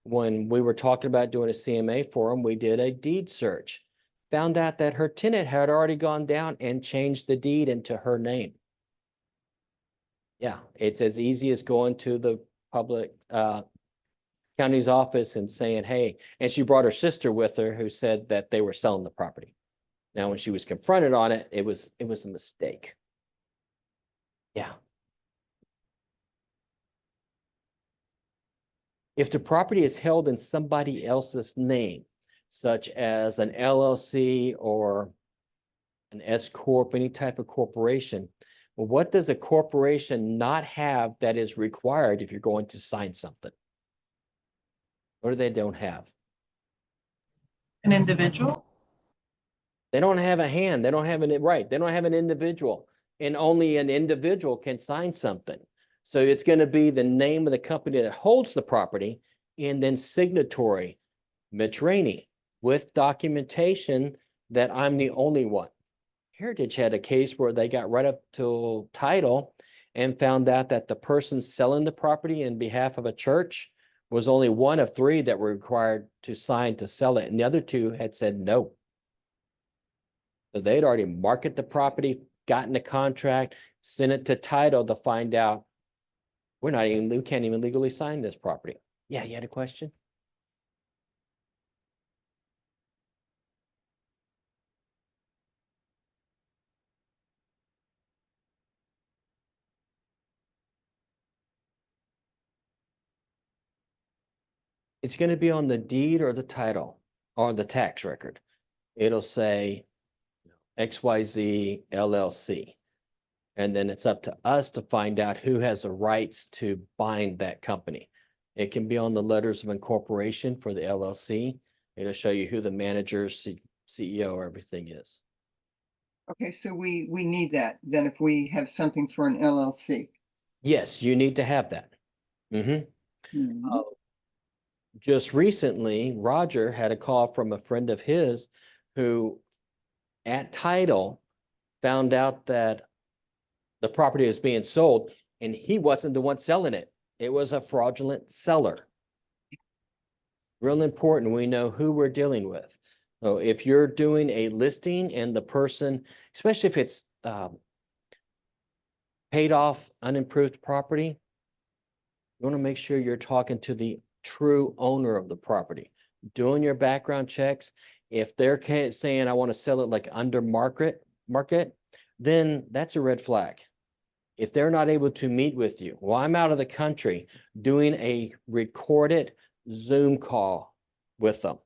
When we were talking about doing a CMA for them, we did a deed search. Found out that her tenant had already gone down and changed the deed into her name. Yeah, it's as easy as going to the public county's office and saying, hey, and she brought her sister with her who said that they were selling the property. Now, when she was confronted on it, it was a mistake. Yeah. If the property is held in somebody else's name, such as an LLC or an S Corp, any type of corporation, well, what does a corporation not have that is required if you're going to sign something? What do they don't have? An individual? They don't have a hand. They don't have an, right. They don't have an individual, and only an individual can sign something. So it's going to be the name of the company that holds the property and then signatory, Mitch Rainey, with documentation that I'm the only one. Heritage had a case where they got right up to title and found out that the person selling the property in behalf of a church was only one of 3 that were required to sign to sell it, and the other 2 had said no. So they'd already marketed the property, gotten a contract, sent it to title to find out we can't even legally sign this property. Yeah, you had a question? It's going to be on the deed or the title or the tax record. It'll say XYZ LLC. And then it's up to us to find out who has the rights to bind that company. It can be on the letters of incorporation for the LLC. It'll show you who the manager, CEO, everything is. Okay, so we need that then if we have something for an LLC. Yes, you need to have that. Mhm. Just recently, Roger had a call from a friend of his who at title found out that the property was being sold and he wasn't the one selling it. It was a fraudulent seller. Real important, we know who we're dealing with. So if you're doing a listing and the person, especially if it's paid off unimproved property, you want to make sure you're talking to the true owner of the property, doing your background checks. If they're saying, I want to sell it like under market, then that's a red flag. If they're not able to meet with you, well, I'm out of the country, doing a recorded Zoom call with them.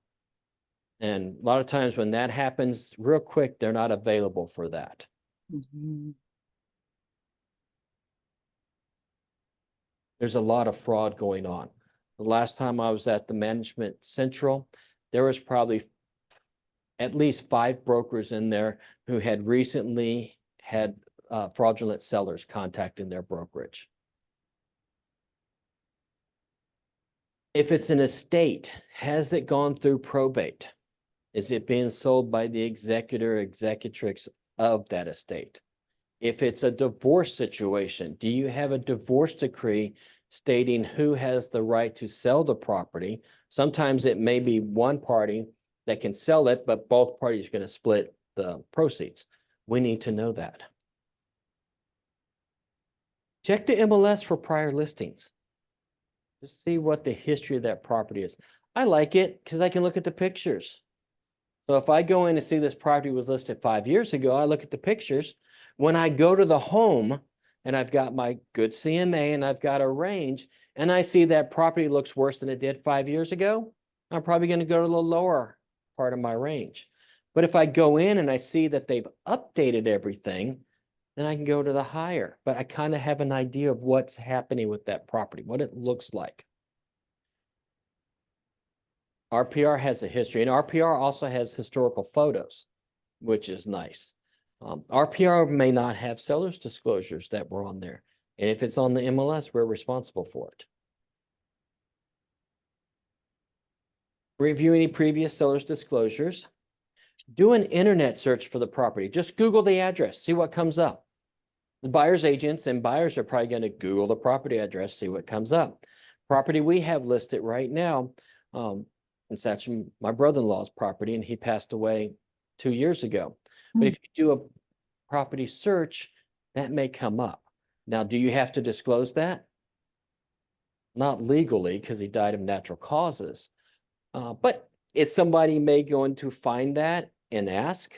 And a lot of times when that happens real quick, they're not available for that. Mhm. There's a lot of fraud going on. The last time I was at the Management Central, there was probably at least 5 brokers in there who had recently had fraudulent sellers contacting their brokerage. If it's an estate, has it gone through probate? Is it being sold by the executor, executrix of that estate? If it's a divorce situation, do you have a divorce decree stating who has the right to sell the property? Sometimes it may be one party that can sell it, but both parties are going to split the proceeds. We need to know that. Check the MLS for prior listings. Just see what the history of that property is. I like it because I can look at the pictures. So if I go in and see this property was listed 5 years ago, I look at the pictures. When I go to the home and I've got my good CMA and I've got a range and I see that property looks worse than it did 5 years ago, I'm probably going to go to the lower part of my range. But if I go in and I see that they've updated everything, then I can go to the higher. But I kind of have an idea of what's happening with that property, what it looks like. RPR has a history, and RPR also has historical photos, which is nice. RPR may not have seller's disclosures that were on there. And if it's on the MLS, we're responsible for it. Review any previous seller's disclosures. Do an internet search for the property. Just Google the address, see what comes up. The buyer's agents and buyers are probably going to Google the property address, see what comes up. Property we have listed right now, it's actually my brother-in-law's property, and he passed away 2 years ago. But if you do a property search, that may come up. Now, do you have to disclose that? Not legally, because he died of natural causes. But if somebody may go in to find that and ask,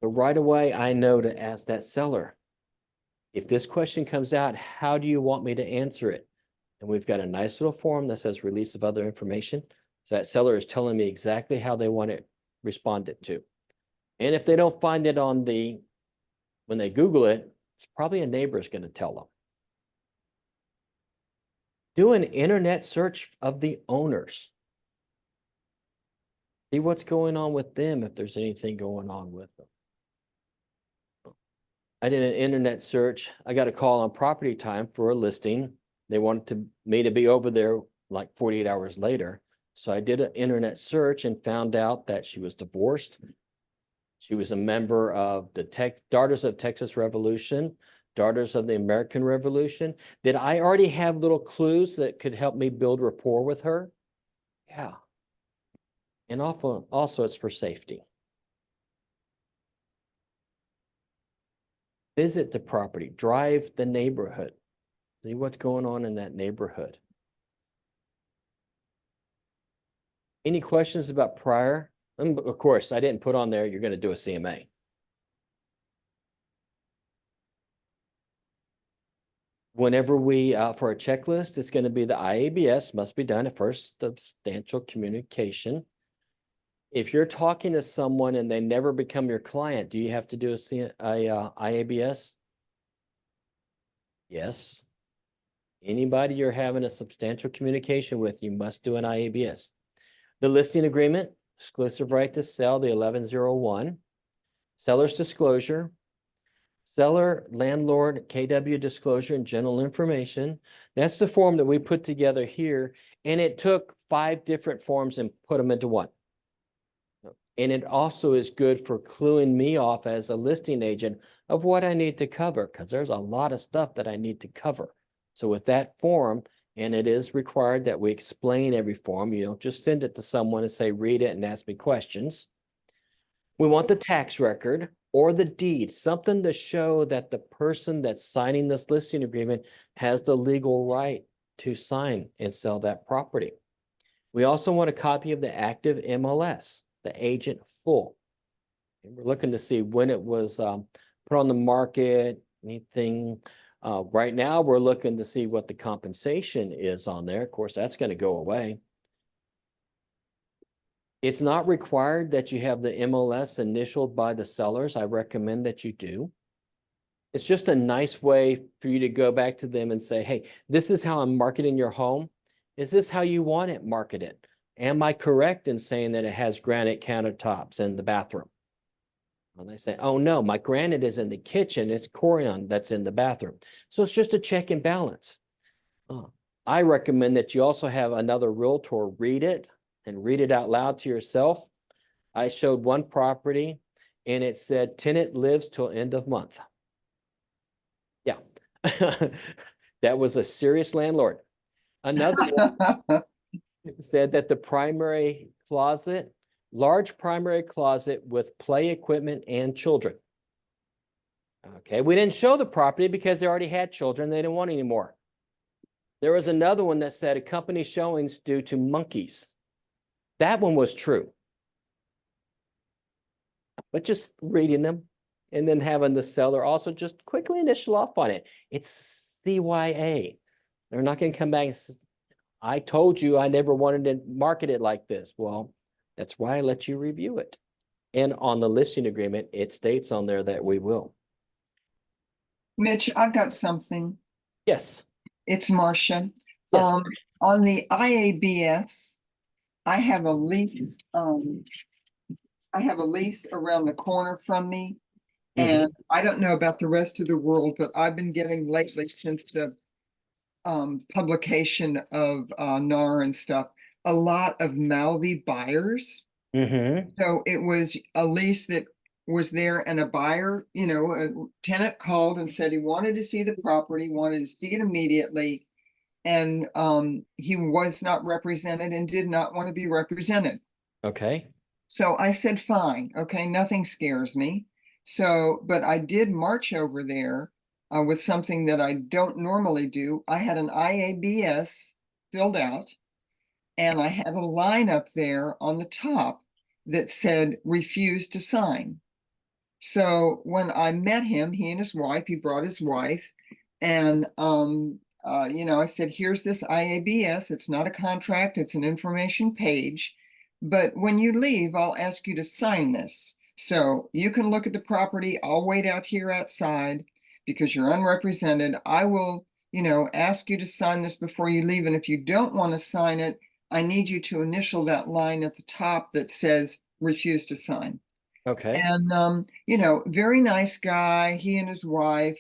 but right away, I know to ask that seller, if this question comes out, how do you want me to answer it? And we've got a nice little form that says release of other information. So that seller is telling me exactly how they want it responded to. And if they don't find it on when they Google it, it's probably a neighbor is going to tell them. Do an internet search of the owners. See what's going on with them, if there's anything going on with them. I did an internet search. I got a call on Property Time for a listing. They wanted me to be over there like 48 hours later. So I did an internet search and found out that she was divorced. She was a member of the Daughters of Texas Revolution, Daughters of the American Revolution. Did I already have little clues that could help me build rapport with her? Yeah. And also it's for safety. Visit the property, drive the neighborhood, see what's going on in that neighborhood. Any questions about prior? Of course, I didn't put on there, you're going to do a CMA. Whenever we, for a checklist, it's going to be the IABS, must be done at first substantial communication. If you're talking to someone and they never become your client, do you have to do a IABS? Yes. Anybody you're having a substantial communication with, you must do an IABS. The listing agreement, exclusive right to sell, the 1101. Seller's disclosure. Seller, landlord, KW disclosure, and general information. That's the form that we put together here. And it took 5 different forms and put them into one. And it also is good for cluing me off as a listing agent of what I need to cover, because there's a lot of stuff that I need to cover. So with that form, and it is required that we explain every form, you don't just send it to someone and say, read it and ask me questions. We want the tax record or the deed, something to show that the person that's signing this listing agreement has the legal right to sign and sell that property. We also want a copy of the active MLS, the agent full. And we're looking to see when it was put on the market, anything. Right now, we're looking to see what the compensation is on there. Of course, that's going to go away. It's not required that you have the MLS initialed by the sellers. I recommend that you do. It's just a nice way for you to go back to them and say, hey, this is how I'm marketing your home. Is this how you want it marketed? Am I correct in saying that it has granite countertops in the bathroom? And they say, oh no, my granite is in the kitchen. It's Corian that's in the bathroom. So it's just a check and balance. I recommend that you also have another realtor read it and read it out loud to yourself. I showed one property and it said tenant lives till end of month. Yeah, that was a serious landlord. Another one said that the primary closet, large primary closet with play equipment and children. Okay, we didn't show the property because they already had children. They didn't want any more. There was another one that said accompany showings due to monkeys. That one was true. But just reading them and then having the seller also just quickly initial off on it. It's CYA. They're not going to come back and say, I told you I never wanted to market it like this. Well, that's why I let you review it. And on the listing agreement, it states on there that we will. Mitch, I've got something. Yes. It's Marcia. Yes. On the IABS, I have a lease, I have a lease around the corner from me. Mhm. And I don't know about the rest of the world, but I've been getting lately since the publication of NAR and stuff, a lot of mouthy buyers. Mm-hmm. So it was a lease that was there and a buyer, you know, a tenant called and said he wanted to see the property, wanted to see it immediately. And he was not represented and did not want to be represented. Okay. So I said, fine, okay, nothing scares me. So, but I did march over there with something that I don't normally do. I had an IABS filled out, and I had a line up there on the top that said refuse to sign. So when I met him, he and his wife, he brought his wife, and you know, I said, here's this IABS. It's not a contract, it's an information page. But when you leave, I'll ask you to sign this. So you can look at the property. I'll wait out here outside because you're unrepresented. I will, you know, ask you to sign this before you leave. And if you don't want to sign it, I need you to initial that line at the top that says refuse to sign. Okay. And you know, very nice guy, he and his wife.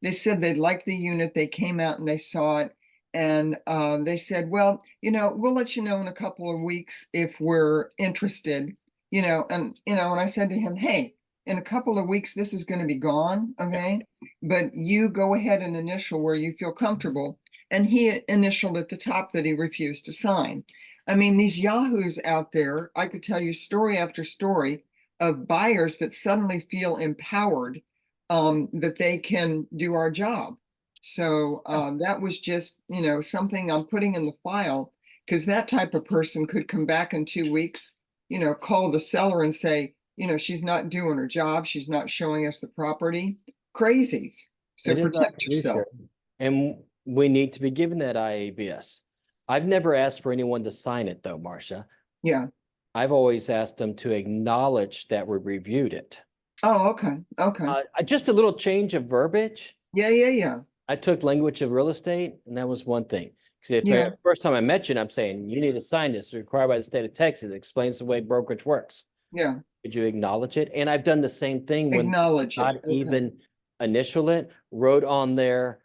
They said they liked the unit. They came out and they saw it. And they said, well, you know, we'll let you know in a couple of weeks if we're interested, you know, and I said to him, hey, in a couple of weeks, this is going to be gone. Okay. But you go ahead and initial where you feel comfortable. And he initialed at the top that he refused to sign. I mean, these yahoos out there, I could tell you story after story of buyers that suddenly feel empowered that they can do our job. So that was just, you know, something I'm putting in the file because that type of person could come back in 2 weeks, you know, call the seller and say, you know, she's not doing her job. She's not showing us the property. Crazies. So It is not protect yourself. fiduciary. And we need to be given that IABS. I've never asked for anyone to sign it though, Marcia. Yeah. I've always asked them to acknowledge that we reviewed it. Oh, okay. Okay. Just a little change of verbiage. Yeah, yeah, yeah. I took language of real estate, and that was one thing. Because Yeah. first time I met you, and I'm saying, you need to sign this, it's required by the state of Texas. It explains the way brokerage works. Yeah. Could you acknowledge it? And I've done the same thing when Acknowledge it. not Okay. even initial it, wrote on there,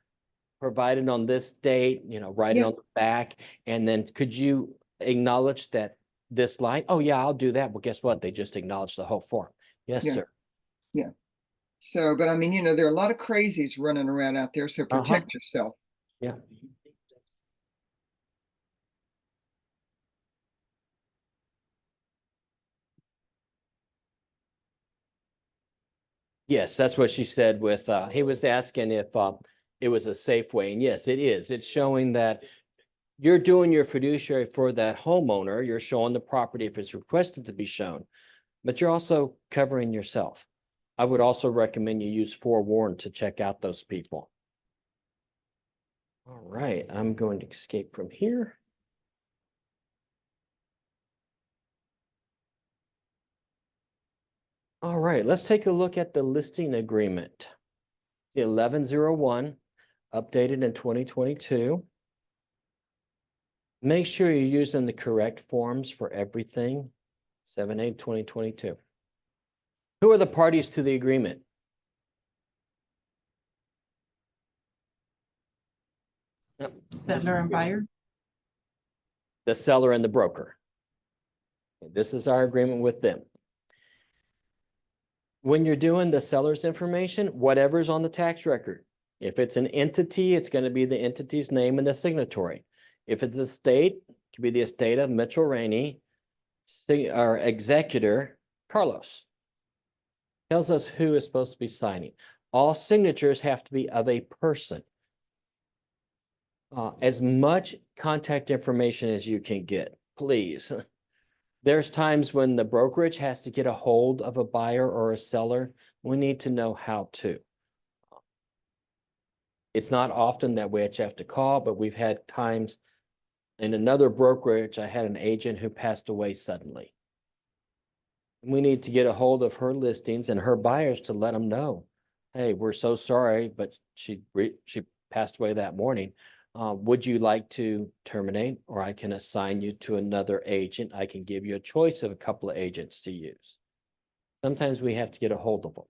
provided on this date, you know, write it Yeah. on the back. And then could you acknowledge that this line? Oh yeah, I'll do that. Well, guess what? They just acknowledged the whole form. Yes, Yeah. sir. Yeah. So, but I mean, you know, there are a lot of crazies running around out there, so protect yourself. Yeah. Yes, that's what she said with, he was asking if it was a safe way. And yes, it is. It's showing that you're doing your fiduciary for that homeowner. You're showing the property if it's requested to be shown, but you're also covering yourself. I would also recommend you use Forewarn to check out those people. All right, I'm going to escape from here. All right, let's take a look at the listing agreement. The 1101, updated in 2022. Make sure you're using the correct forms for everything. 7/8/2022. Who are the parties to the agreement? Seller and buyer. The seller and the broker. This is our agreement with them. When you're doing the seller's information, whatever's on the tax record, if it's an entity, it's going to be the entity's name and the signatory. If it's a state, it could be the estate of Mitchell Rainey, our executor, Carlos. Tells us who is supposed to be signing. All signatures have to be of a person. As much contact information as you can get, please. There's times when the brokerage has to get a hold of a buyer or a seller. We need to know how to. It's not often that we actually have to call, but we've had times in another brokerage, I had an agent who passed away suddenly. We need to get a hold of her listings and her buyers to let them know, hey, we're so sorry, but she passed away that morning. Would you like to terminate, or I can assign you to another agent? I can give you a choice of a couple of agents to use. Sometimes we have to get a hold of them.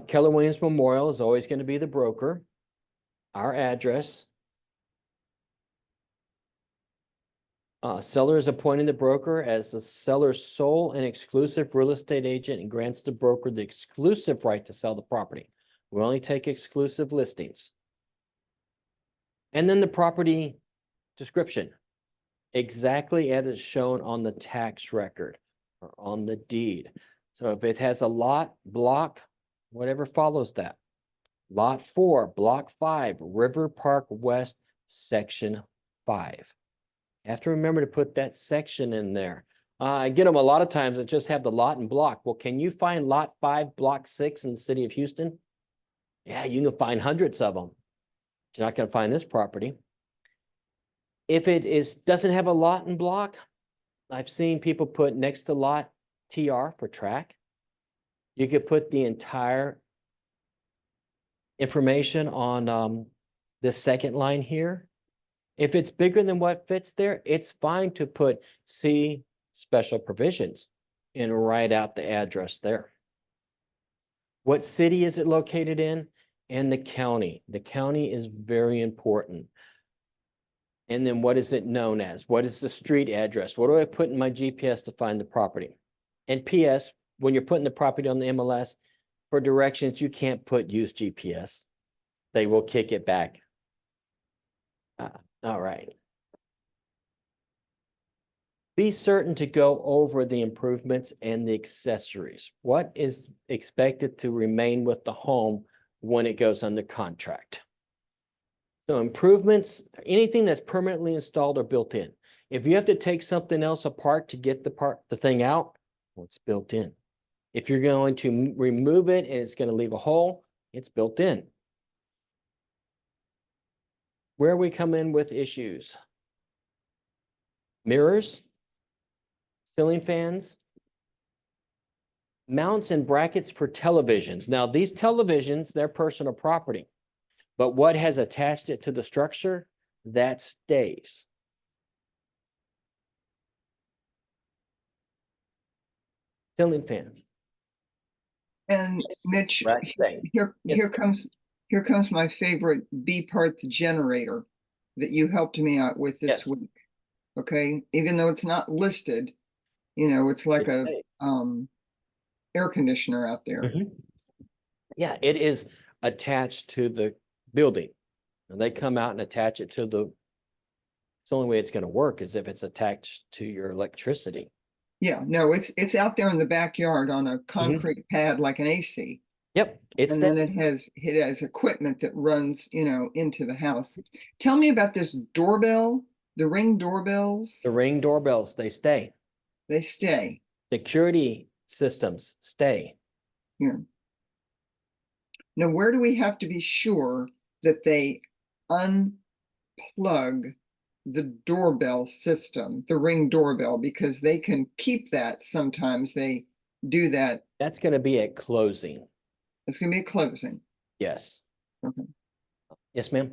Keller Williams Memorial is always going to be the broker. Our address. Seller is appointing the broker as the seller's sole and exclusive real estate agent and grants the broker the exclusive right to sell the property. We only take exclusive listings. And then the property description, exactly as it's shown on the tax record or on the deed. So if it has a lot, block, whatever follows that. Lot 4, Block 5, River Park West, Section 5. You have to remember to put that section in there. I get them a lot of times that just have the lot and block. Well, can you find Lot 5, Block 6 in the city of Houston? Yeah, you can find hundreds of them. But you're not going to find this property. If it doesn't have a lot and block, I've seen people put next to lot TR for track. You could put the entire information on this second line here. If it's bigger than what fits there, it's fine to put C special provisions and write out the address there. What city is it located in? And the county. The county is very important. And then what is it known as? What is the street address? What do I put in my GPS to find the property? And PS, when you're putting the property on the MLS, for directions, you can't put use GPS. They will kick it back. All right. Be certain to go over the improvements and the accessories. What is expected to remain with the home when it goes under contract? So improvements, anything that's permanently installed or built in. If you have to take something else apart to get the thing out, well, it's built in. If you're going to remove it and it's going to leave a hole, it's built in. Where we come in with issues: mirrors, ceiling fans, mounts and brackets for televisions. Now, these televisions, they're personal property, but what has attached it to the structure, that stays. Ceiling fans. And Mitch, Right, stay. here, Yes. here comes my favorite B part, the generator that you helped me out with this Yes. week. Okay, even though it's not listed, you know, it's like a Stay. air conditioner out there. Mhm. Yeah, it is attached to the building. And they come out and attach it to the only way it's going to work is if it's attached to your electricity. Yeah, no, it's out there in the backyard on a concrete pad like an AC. Yep, it's And that. then it has equipment that runs, you know, into the house. Tell me about this doorbell, the Ring doorbells. The Ring doorbells, they stay. They stay. Security systems stay. Here. Now, where do we have to be sure that they unplug the doorbell system, the Ring doorbell, because they can keep that sometimes. They do that. That's going to be at closing. It's going to be a closing. Yes. Okay. Yes, ma'am.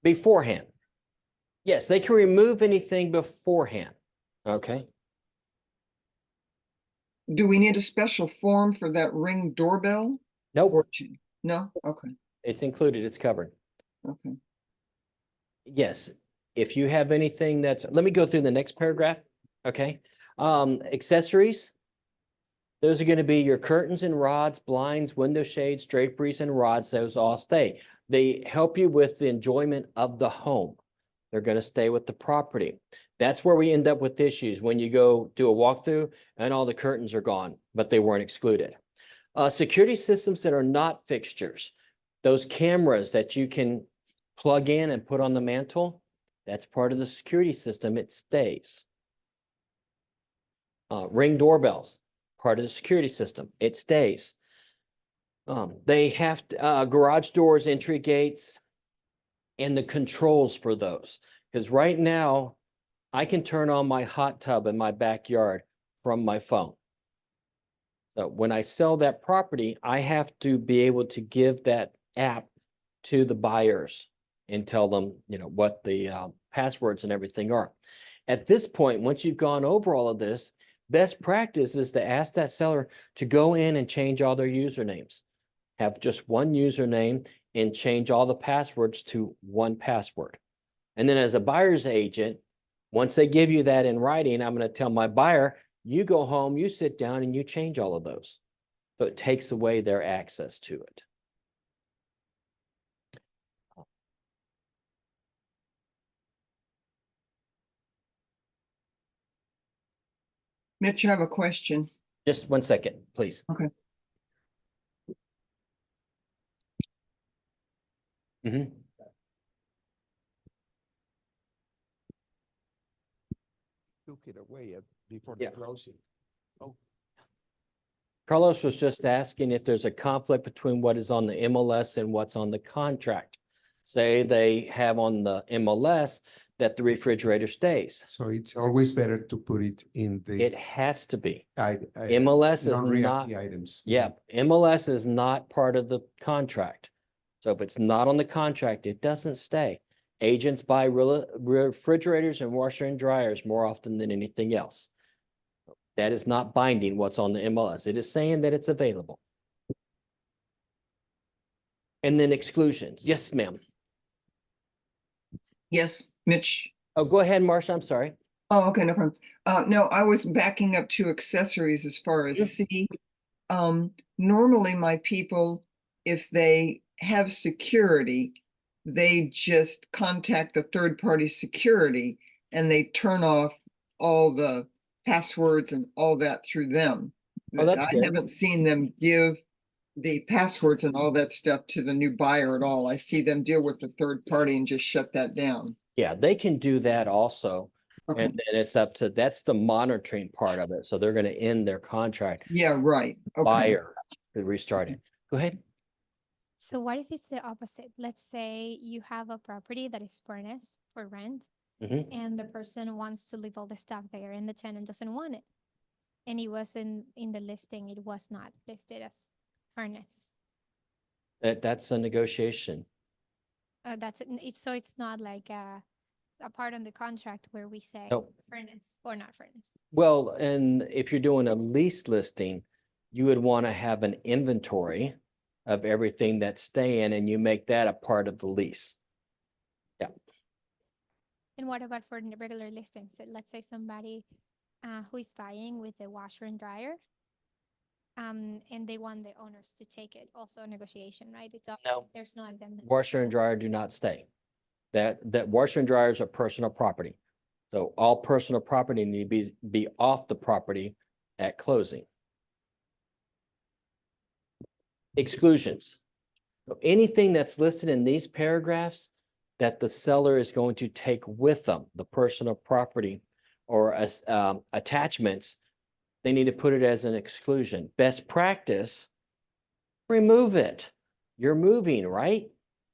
Beforehand. Yes, they can remove anything beforehand. Okay. Do we need a special form for that Ring doorbell? Nope, Or no? Okay. it's included. It's covered. Okay. Yes, if you have anything that's, let me go through the next paragraph, okay? Accessories, those are going to be your curtains and rods, blinds, window shades, draperies, and rods. Those all stay. They help you with the enjoyment of the home. They're going to stay with the property. That's where we end up with issues when you go do a walkthrough and all the curtains are gone, but they weren't excluded. Security systems that are not fixtures, those cameras that you can plug in and put on the mantle, that's part of the security system. It stays. Ring doorbells, part of the security system. It stays. They have garage doors, entry gates, and the controls for those. Because right now, I can turn on my hot tub in my backyard from my phone. So when I sell that property, I have to be able to give that app to the buyers and tell them, you know, what the passwords and everything are. At this point, once you've gone over all of this, best practice is to ask that seller to go in and change all their usernames. Have just one username and change all the passwords to one password. And then as a buyer's agent, once they give you that in writing, I'm going to tell my buyer, you go home, you sit down and you change all of those. So it takes away their access to it. Mitch, I have a question. Just 1 second, please. Okay. Mhm. Took it away before Yeah. the closing. Carlos was just asking if there's a conflict between what is on the MLS and what's on the contract. Say they have on the MLS that the refrigerator stays. So it's always better to put it in It the has to be. MLS MLS is not, non-reality items. yeah, MLS is not part of the contract. So if it's not on the contract, it doesn't stay. Agents buy refrigerators and washer and dryers more often than anything else. That is not binding what's on the MLS. It is saying that it's available. And then exclusions. Yes, ma'am. Yes, Mitch. Oh, go ahead, Marcia. I'm sorry. Oh, okay, no problem. No, I was backing up to accessories as far as C. Normally my people, if they have security, they just contact the third-party security and they turn off all the passwords and all that through them. Oh, that's I good. haven't seen them give the passwords and all that stuff to the new buyer at all. I see them deal with the third party and just shut that down. Yeah, they can do that also. Okay. And then it's up to, that's the monitoring part of it. So they're going to end their contract. Yeah, right. Okay. Buyer to restart it. Go ahead. So what if it's the opposite? Let's say you have a property that is furnished for rent Mhm. and the person wants to leave all the stuff there and the tenant doesn't want it. And it wasn't in the listing, it was not listed as furnace. That's a negotiation. So it's not like a part on the contract where we say Nope. furnace or not furnace. Well, and if you're doing a lease listing, you would want to have an inventory of everything that's staying and you make that a part of the lease. Yeah. And what about for the regular listings? So let's say somebody who is buying with a washer and dryer, and they want the owners to take it. Also a negotiation, right? It's all, No. there's no addendum. Washer and dryer do not stay. That washer and dryers are personal property. So all personal property need to be off the property at closing. Exclusions. So anything that's listed in these paragraphs that the seller is going to take with them, the personal property or as attachments, they need to put it as an exclusion. Best practice, remove it. You're moving, right?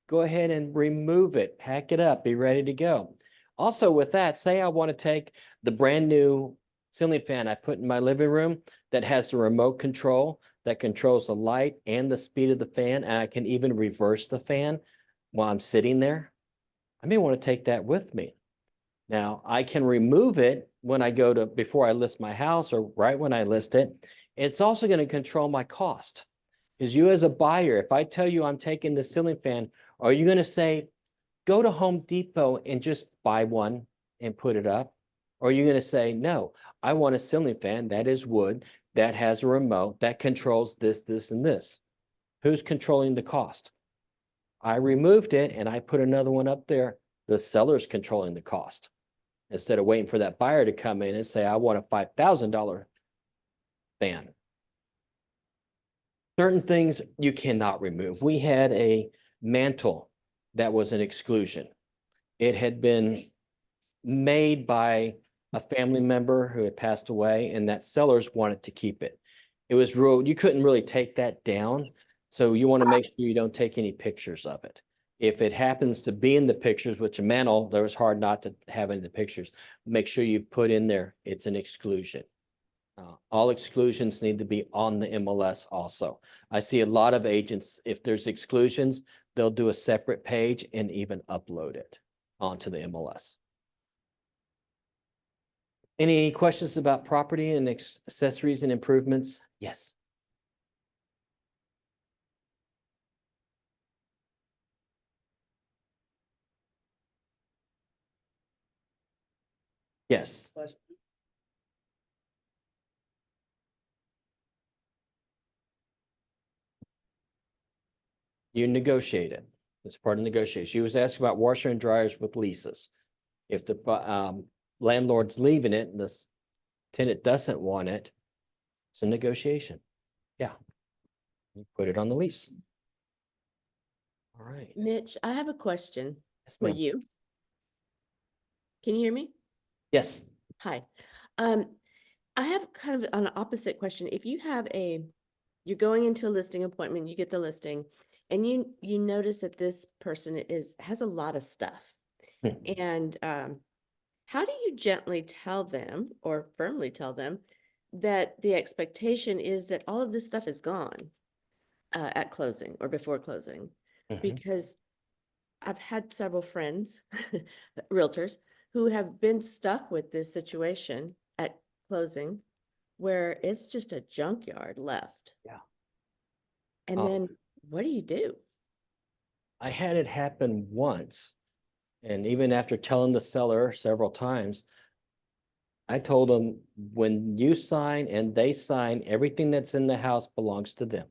Go ahead and remove it, pack it up, be ready to go. Also with that, say I want to take the brand new ceiling fan I put in my living room that has the remote control that controls the light and the speed of the fan, and I can even reverse the fan while I'm sitting there. I may want to take that with me. Now, I can remove it when I go to, before I list my house or right when I list it. It's also going to control my cost. Because you as a buyer, if I tell you I'm taking the ceiling fan, are you going to say, go to Home Depot and just buy one and put it up? Or are you going to say, no, I want a ceiling fan that is wood, that has a remote, that controls this, this, and this? Who's controlling the cost? I removed it and I put another one up there. the seller's controlling the cost. Instead of waiting for that buyer to come in and say, I want a $5,000 fan. Certain things you cannot remove. We had a mantle that was an exclusion. It had been made by a family member who had passed away, and that sellers wanted to keep it. It was real, you couldn't really take that down. So you want to make sure you don't take any pictures of it. If it happens to be in the pictures, which a mantle, there was hard not to have in the pictures, make sure you put in there, it's an exclusion. All exclusions need to be on the MLS also. I see a lot of agents, if there's exclusions, they'll do a separate page and even upload it onto the MLS. Any questions about property and accessories and improvements? Yes. Yes. You negotiate it. It's part of negotiation. She was asking about washer and dryers with leases. If the landlord's leaving it and the tenant doesn't want it, it's a negotiation. Yeah. You put it on the lease. All right. Mitch, I have a question Yes, for ma'am. you. Can you hear me? Yes. Hi. I have kind of an opposite question. If you have you're going into a listing appointment, you get the listing, and you notice that this person has a lot of stuff. Hmm. And how do you gently tell them or firmly tell them that the expectation is that all of this stuff is gone at closing or before closing? Mhm. Because I've had several friends, realtors, who have been stuck with this situation at closing where it's just a junkyard left. Yeah. And then what do you do? I had it happen once. And even after telling the seller several times, I told them, when you sign and they sign, everything that's in the house belongs to them.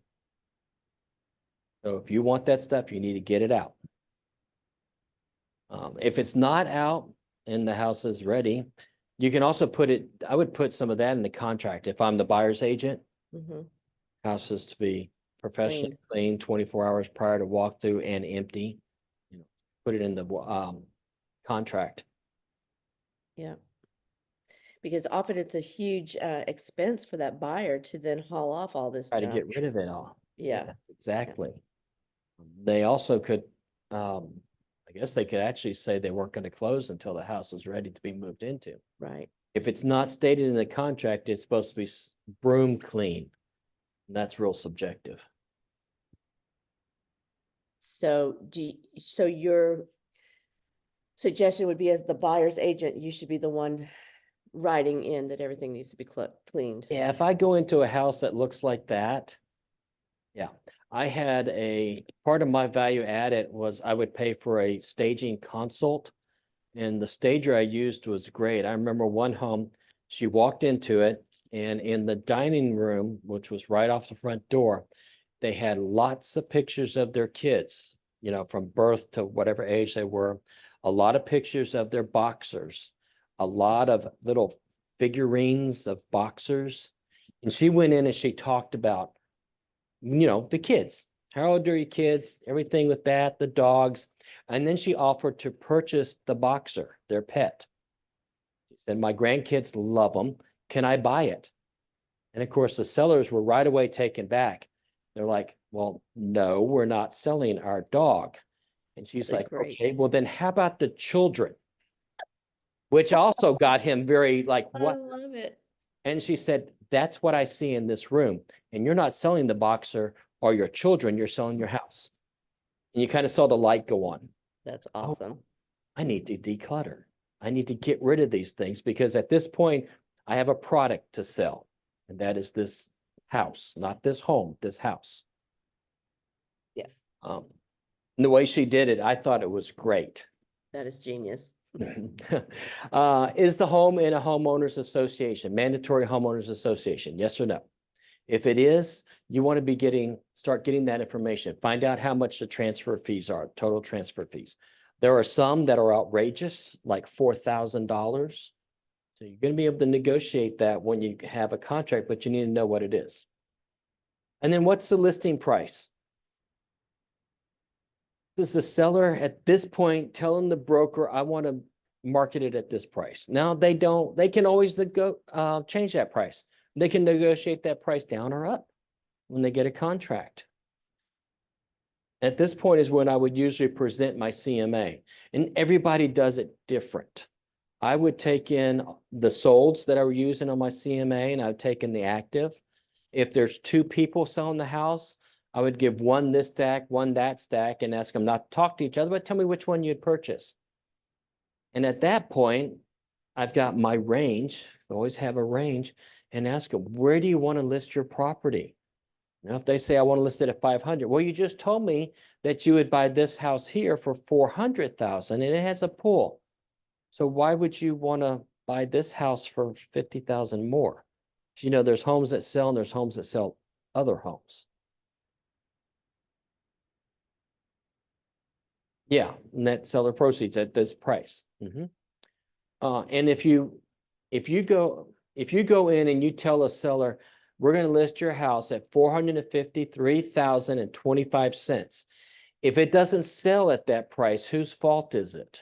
So if you want that stuff, you need to get it out. If it's not out and the house is ready, you can also put it, I would put some of that in the contract. If I'm the buyer's agent, Mhm. house is to be professionally cleaned 24 hours prior to walkthrough and empty. You know, put it in the contract. Yeah. Because often it's a huge expense for that buyer to then haul off all this Try to junk. get rid of it all. Yeah. Exactly. They also could, I guess they could actually say they weren't going to close until the house was ready to be moved into. Right. If it's not stated in the contract, it's supposed to be broom clean. And that's real subjective. So so your suggestion would be, as the buyer's agent, you should be the one writing in that everything needs to be cleaned. Yeah, if I go into a house that looks like that, yeah, I had part of my value added was I would pay for a staging consult. And the stager I used was great. I remember one home, she walked into it, and in the dining room, which was right off the front door, they had lots of pictures of their kids, you know, from birth to whatever age they were, a lot of pictures of their boxers, a lot of little figurines of boxers. And she went in and she talked about, you know, the kids. How old are your kids? Everything with that, the dogs. And then she offered to purchase the boxer, their pet. She said, my grandkids love them. Can I buy it? And of course, the sellers were right away taken back. They're like, well, no, we're not selling our dog. And she's They're like, great. okay, well then how about the children? Which also got him very like, I what? love it. And she said, that's what I see in this room. And you're not selling the boxer or your children, you're selling your house. And you kind of saw the light go on. That's awesome. I need to declutter. I need to get rid of these things because at this point, I have a product to sell. And that is this house, not this home, this house. Yes, And the way she did it, I thought it was great. that is genius. Is the home in a homeowners association, mandatory homeowners association? Yes or no? If it is, you want to be start getting that information. Find out how much the transfer fees are, total transfer fees. There are some that are outrageous, like $4,000. So you're going to be able to negotiate that when you have a contract, but you need to know what it is. And then what's the listing price? Does the seller at this point telling the broker, I want to market it at this price? Now they don't, they can always change that price. They can negotiate that price down or up when they get a contract. At this point is when I would usually present my CMA, and everybody does it different. I would take in the solds that I were using on my CMA, and I would take in the active. If there's two people selling the house, I would give one this stack, one that stack, and ask them not to talk to each other, but tell me which one you'd purchase. And at that point, I've got my range, I always have a range, and ask them, where do you want to list your property? Now, if they say, I want to list it at 500, well, you just told me that you would buy this house here for 400,000 and it has a pool. So why would you want to buy this house for 50,000 more? You know, there's homes that sell and there's homes that sell other homes. Yeah, net seller proceeds at this price. And if you go in and you tell a seller, we're going to list your house at $453,025. If it doesn't sell at that price, whose fault is it?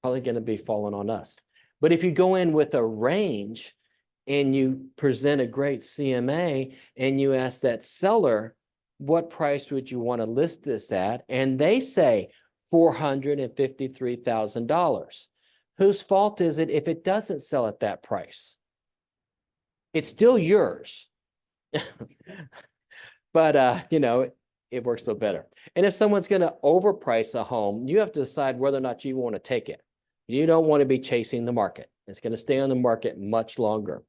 Probably going to be falling on us. But if you go in with a range and you present a great CMA and you ask that seller, what price would you want to list this at? And they say $453,000. Whose fault is it if it doesn't sell at that price? It's still yours. But, you know, it works a little better. And if someone's going to overprice a home, you have to decide whether or not you want to take it. You don't want to be chasing the market. It's going to stay on the market much longer.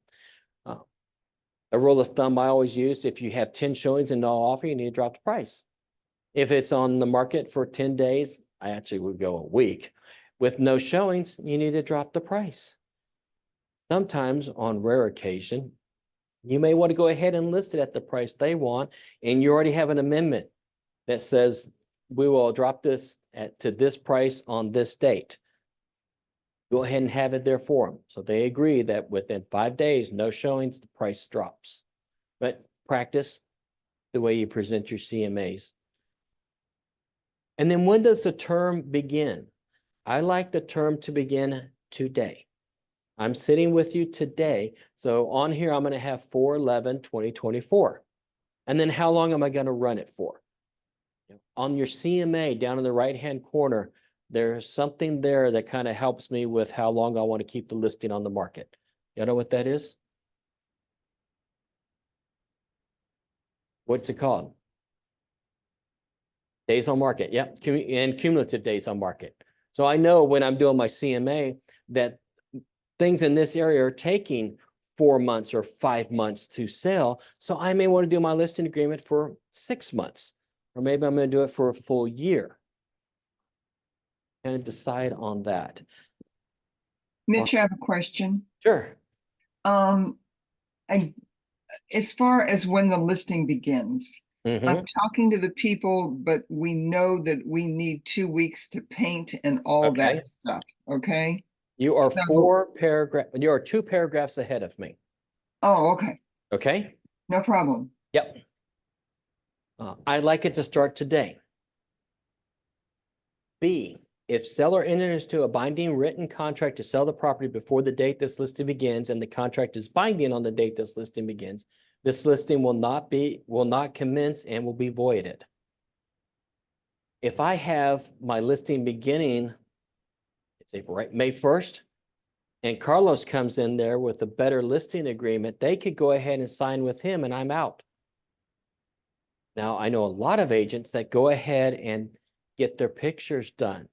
A rule of thumb I always use, if you have 10 showings and no offer, you need to drop the price. If it's on the market for 10 days, I actually would go a week. With no showings, you need to drop the price. Sometimes, on rare occasion, you may want to go ahead and list it at the price they want, and you already have an amendment that says, we will drop this to this price on this date. Go ahead and have it there for them. So they agree that within 5 days, no showings, the price drops. But practice the way you present your CMAs. And then when does the term begin? I like the term to begin today. I'm sitting with you today. So on here, I'm going to have 4/11/2024. And then how long am I going to run it for? On your CMA down in the right-hand corner, there's something there that kind of helps me with how long I want to keep the listing on the market. You know what that is? What's it called? Days on market. Yep. And cumulative days on market. So I know when I'm doing my CMA that things in this area are taking 4 months or 5 months to sell. So I may want to do my listing agreement for 6 months, or maybe I'm going to do it for a full year. And decide on that. Mitch, I have a question. Sure. And as far as when the listing begins, Mhm. I'm talking to the people, but we know that we need 2 weeks to paint and all Okay. that stuff, okay? You are So- you are 2 paragraphs ahead of me. Oh, okay, Okay. no problem. Yep. I'd like it to start today. B, if seller enters into a binding written contract to sell the property before the date this listing begins and the contract is binding on the date this listing begins, this listing will not commence and will be voided. If I have my listing beginning, it's April, right? May 1st, and Carlos comes in there with a better listing agreement, they could go ahead and sign with him and I'm out. Now, I know a lot of agents that go ahead and get their pictures done.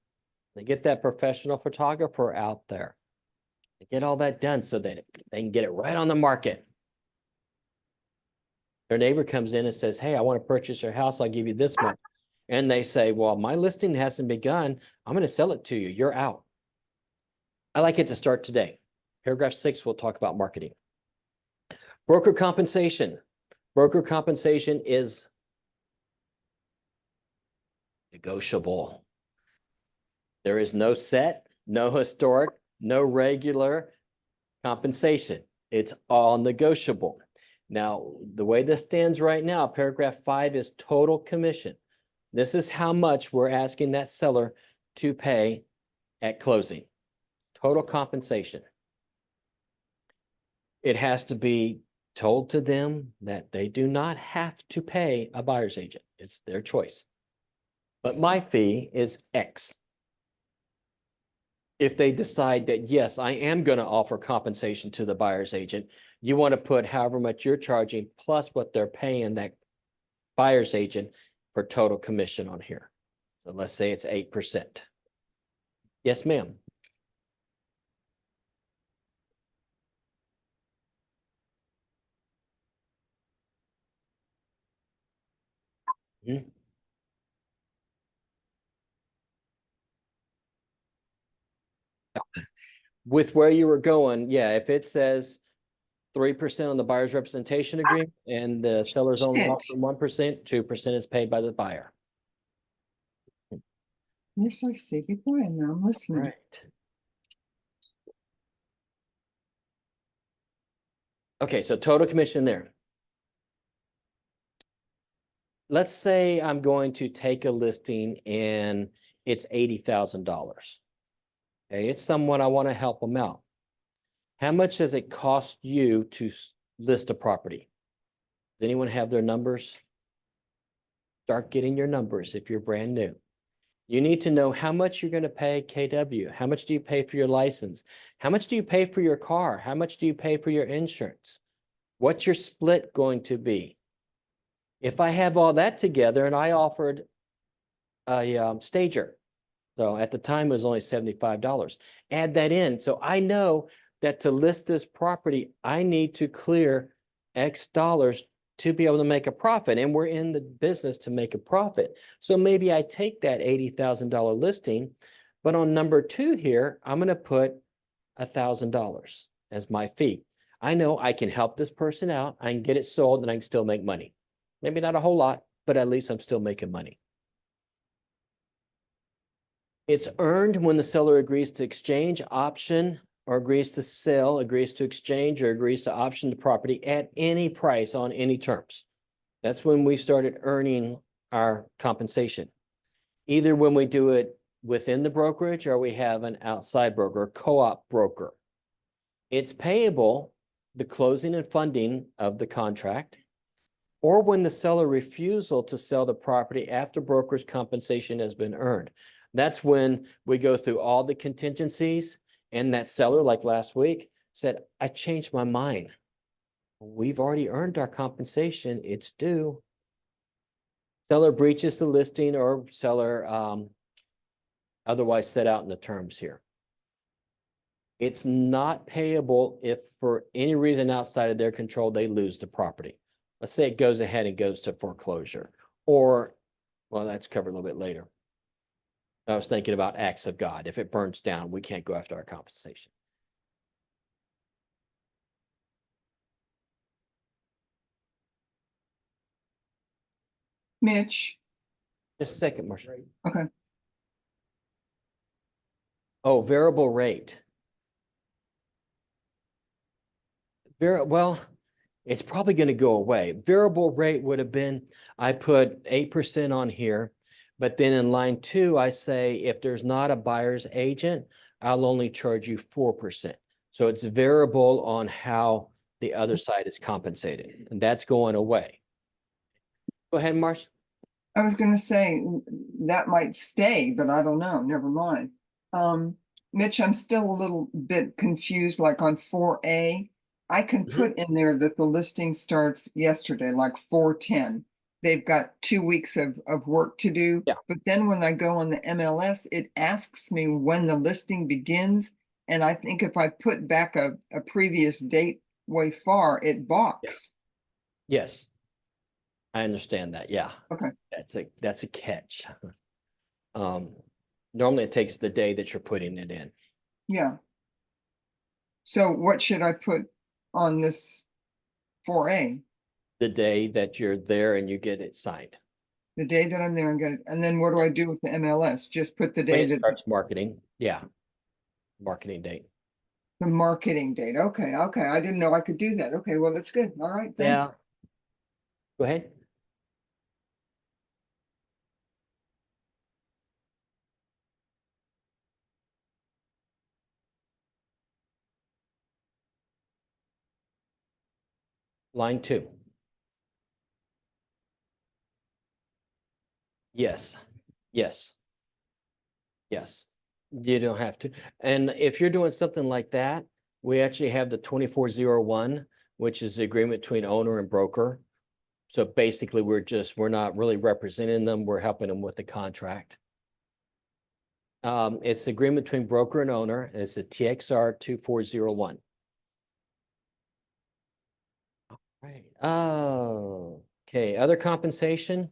They get that professional photographer out there. They get all that done so that they can get it right on the market. Their neighbor comes in and says, hey, I want to purchase your house. I'll give you this much. And they say, well, my listing hasn't begun. I'm going to sell it to you. You're out. I like it to start today. Paragraph 6, we'll talk about marketing. Broker compensation. Broker compensation is Negotiable. There is no set, no historic, no regular compensation. It's all negotiable. Now, the way this stands right now, paragraph 5 is total commission. This is how much we're asking that seller to pay at closing. Total compensation. It has to be told to them that they do not have to pay a buyer's agent. It's their choice. But my fee is X. If they decide that, yes, I am going to offer compensation to the buyer's agent, you want to put however much you're charging plus what they're paying that buyer's agent for total commission on here. So let's say it's 8%. Yes, ma'am. Mhm. With where you were going, yeah, if it says 3% on the buyer's representation agreement and the seller's only Shit. offering 1%, 2% is paid by the buyer. Yes, I see. Be quiet now. I'm listening. Right. Okay, so total commission there. Let's say I'm going to take a listing and it's $80,000. Okay, it's someone I want to help them out. How much does it cost you to list a property? Does anyone have their numbers? Start getting your numbers if you're brand new. You need to know how much you're going to pay KW. How much do you pay for your license? How much do you pay for your car? How much do you pay for your insurance? What's your split going to be? If I have all that together and I offered a stager, so at the time it was only $75, add that in. So I know that to list this property, I need to clear X dollars to be able to make a profit. And we're in the business to make a profit. So maybe I take that $80,000 listing, but on number 2 here, I'm going to put $1,000 as my fee. I know I can help this person out. I can get it sold and I can still make money. Maybe not a whole lot, but at least I'm still making money. It's earned when the seller agrees to exchange, option, or agrees to sell, agrees to exchange, or agrees to option the property at any price on any terms. That's when we started earning our compensation. Either when we do it within the brokerage or we have an outside broker, co-op broker. It's payable the closing and funding of the contract, or when the seller refusal to sell the property after broker's compensation has been earned. That's when we go through all the contingencies and that seller, like last week, said, I changed my mind. We've already earned our compensation. It's due. Seller breaches the listing or seller otherwise set out in the terms here. It's not payable if for any reason outside of their control, they lose the property. Let's say it goes ahead and goes to foreclosure, or, well, that's covered a little bit later. I was thinking about acts of God. If it burns down, we can't go after our compensation. Mitch, Just a second, Marcia. okay. Oh, variable rate. Well, it's probably going to go away. Variable rate would have been, I put 8% on here, but then in line 2, I say, if there's not a buyer's agent, I'll only charge you 4%. So it's variable on how the other side is compensated, and that's going away. Go ahead, Marcia. I was gonna say that might stay, but I don't know. Never mind. Mitch, I'm still a little bit confused, like on 4A. I can Mhm. put in there that the listing starts yesterday, like 4/10. They've got 2 weeks of work to do. Yeah. But then when I go on the MLS, it asks me when the listing begins. And I think if I put back a previous date way far, it balks. Yes. I understand that. Yeah. Okay. That's a catch. Normally it takes the day that you're putting it in. Yeah. So what should I put on this 4A? The day that you're there and you get it signed. The day that I'm there, I'm gonna, and then what do I do with the MLS? Just put the When day it that, starts marketing, yeah. Marketing date. the marketing date. Okay, okay. I didn't know I could do that. Okay, well, that's good. All right, Yeah. thanks. Go ahead. Line 2. Yes, yes. Yes, you don't have to. And if you're doing something like that, we actually have the 2401, which is the agreement between owner and broker. So basically, we're not really representing them, we're helping them with the contract. It's the agreement between broker and owner, it's a TXR 2401. Right. Oh, okay, other compensation.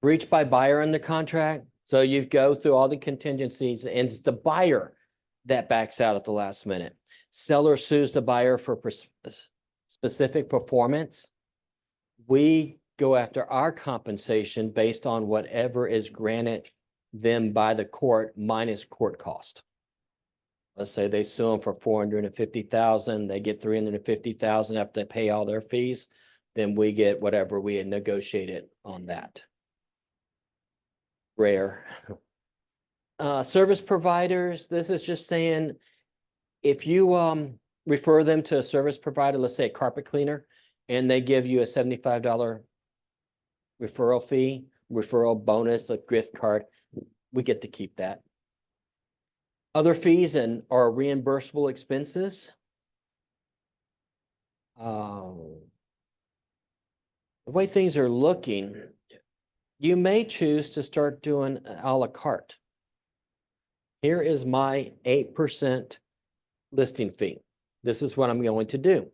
Breach by buyer in the contract. So you go through all the contingencies and it's the buyer that backs out at the last minute. Seller sues the buyer for specific performance. We go after our compensation based on whatever is granted them by the court minus court cost. Let's say they sue them for 450,000, they get 350,000 after they pay all their fees, then we get whatever we had negotiated on that. Rare. Service providers, this is just saying, if you refer them to a service provider, let's say a carpet cleaner, and they give you a $75 referral fee, referral bonus, a gift card, we get to keep that. Other fees and or reimbursable expenses. The way things are looking, you may choose to start doing a la carte. Here is my 8% listing fee. This is what I'm going to do.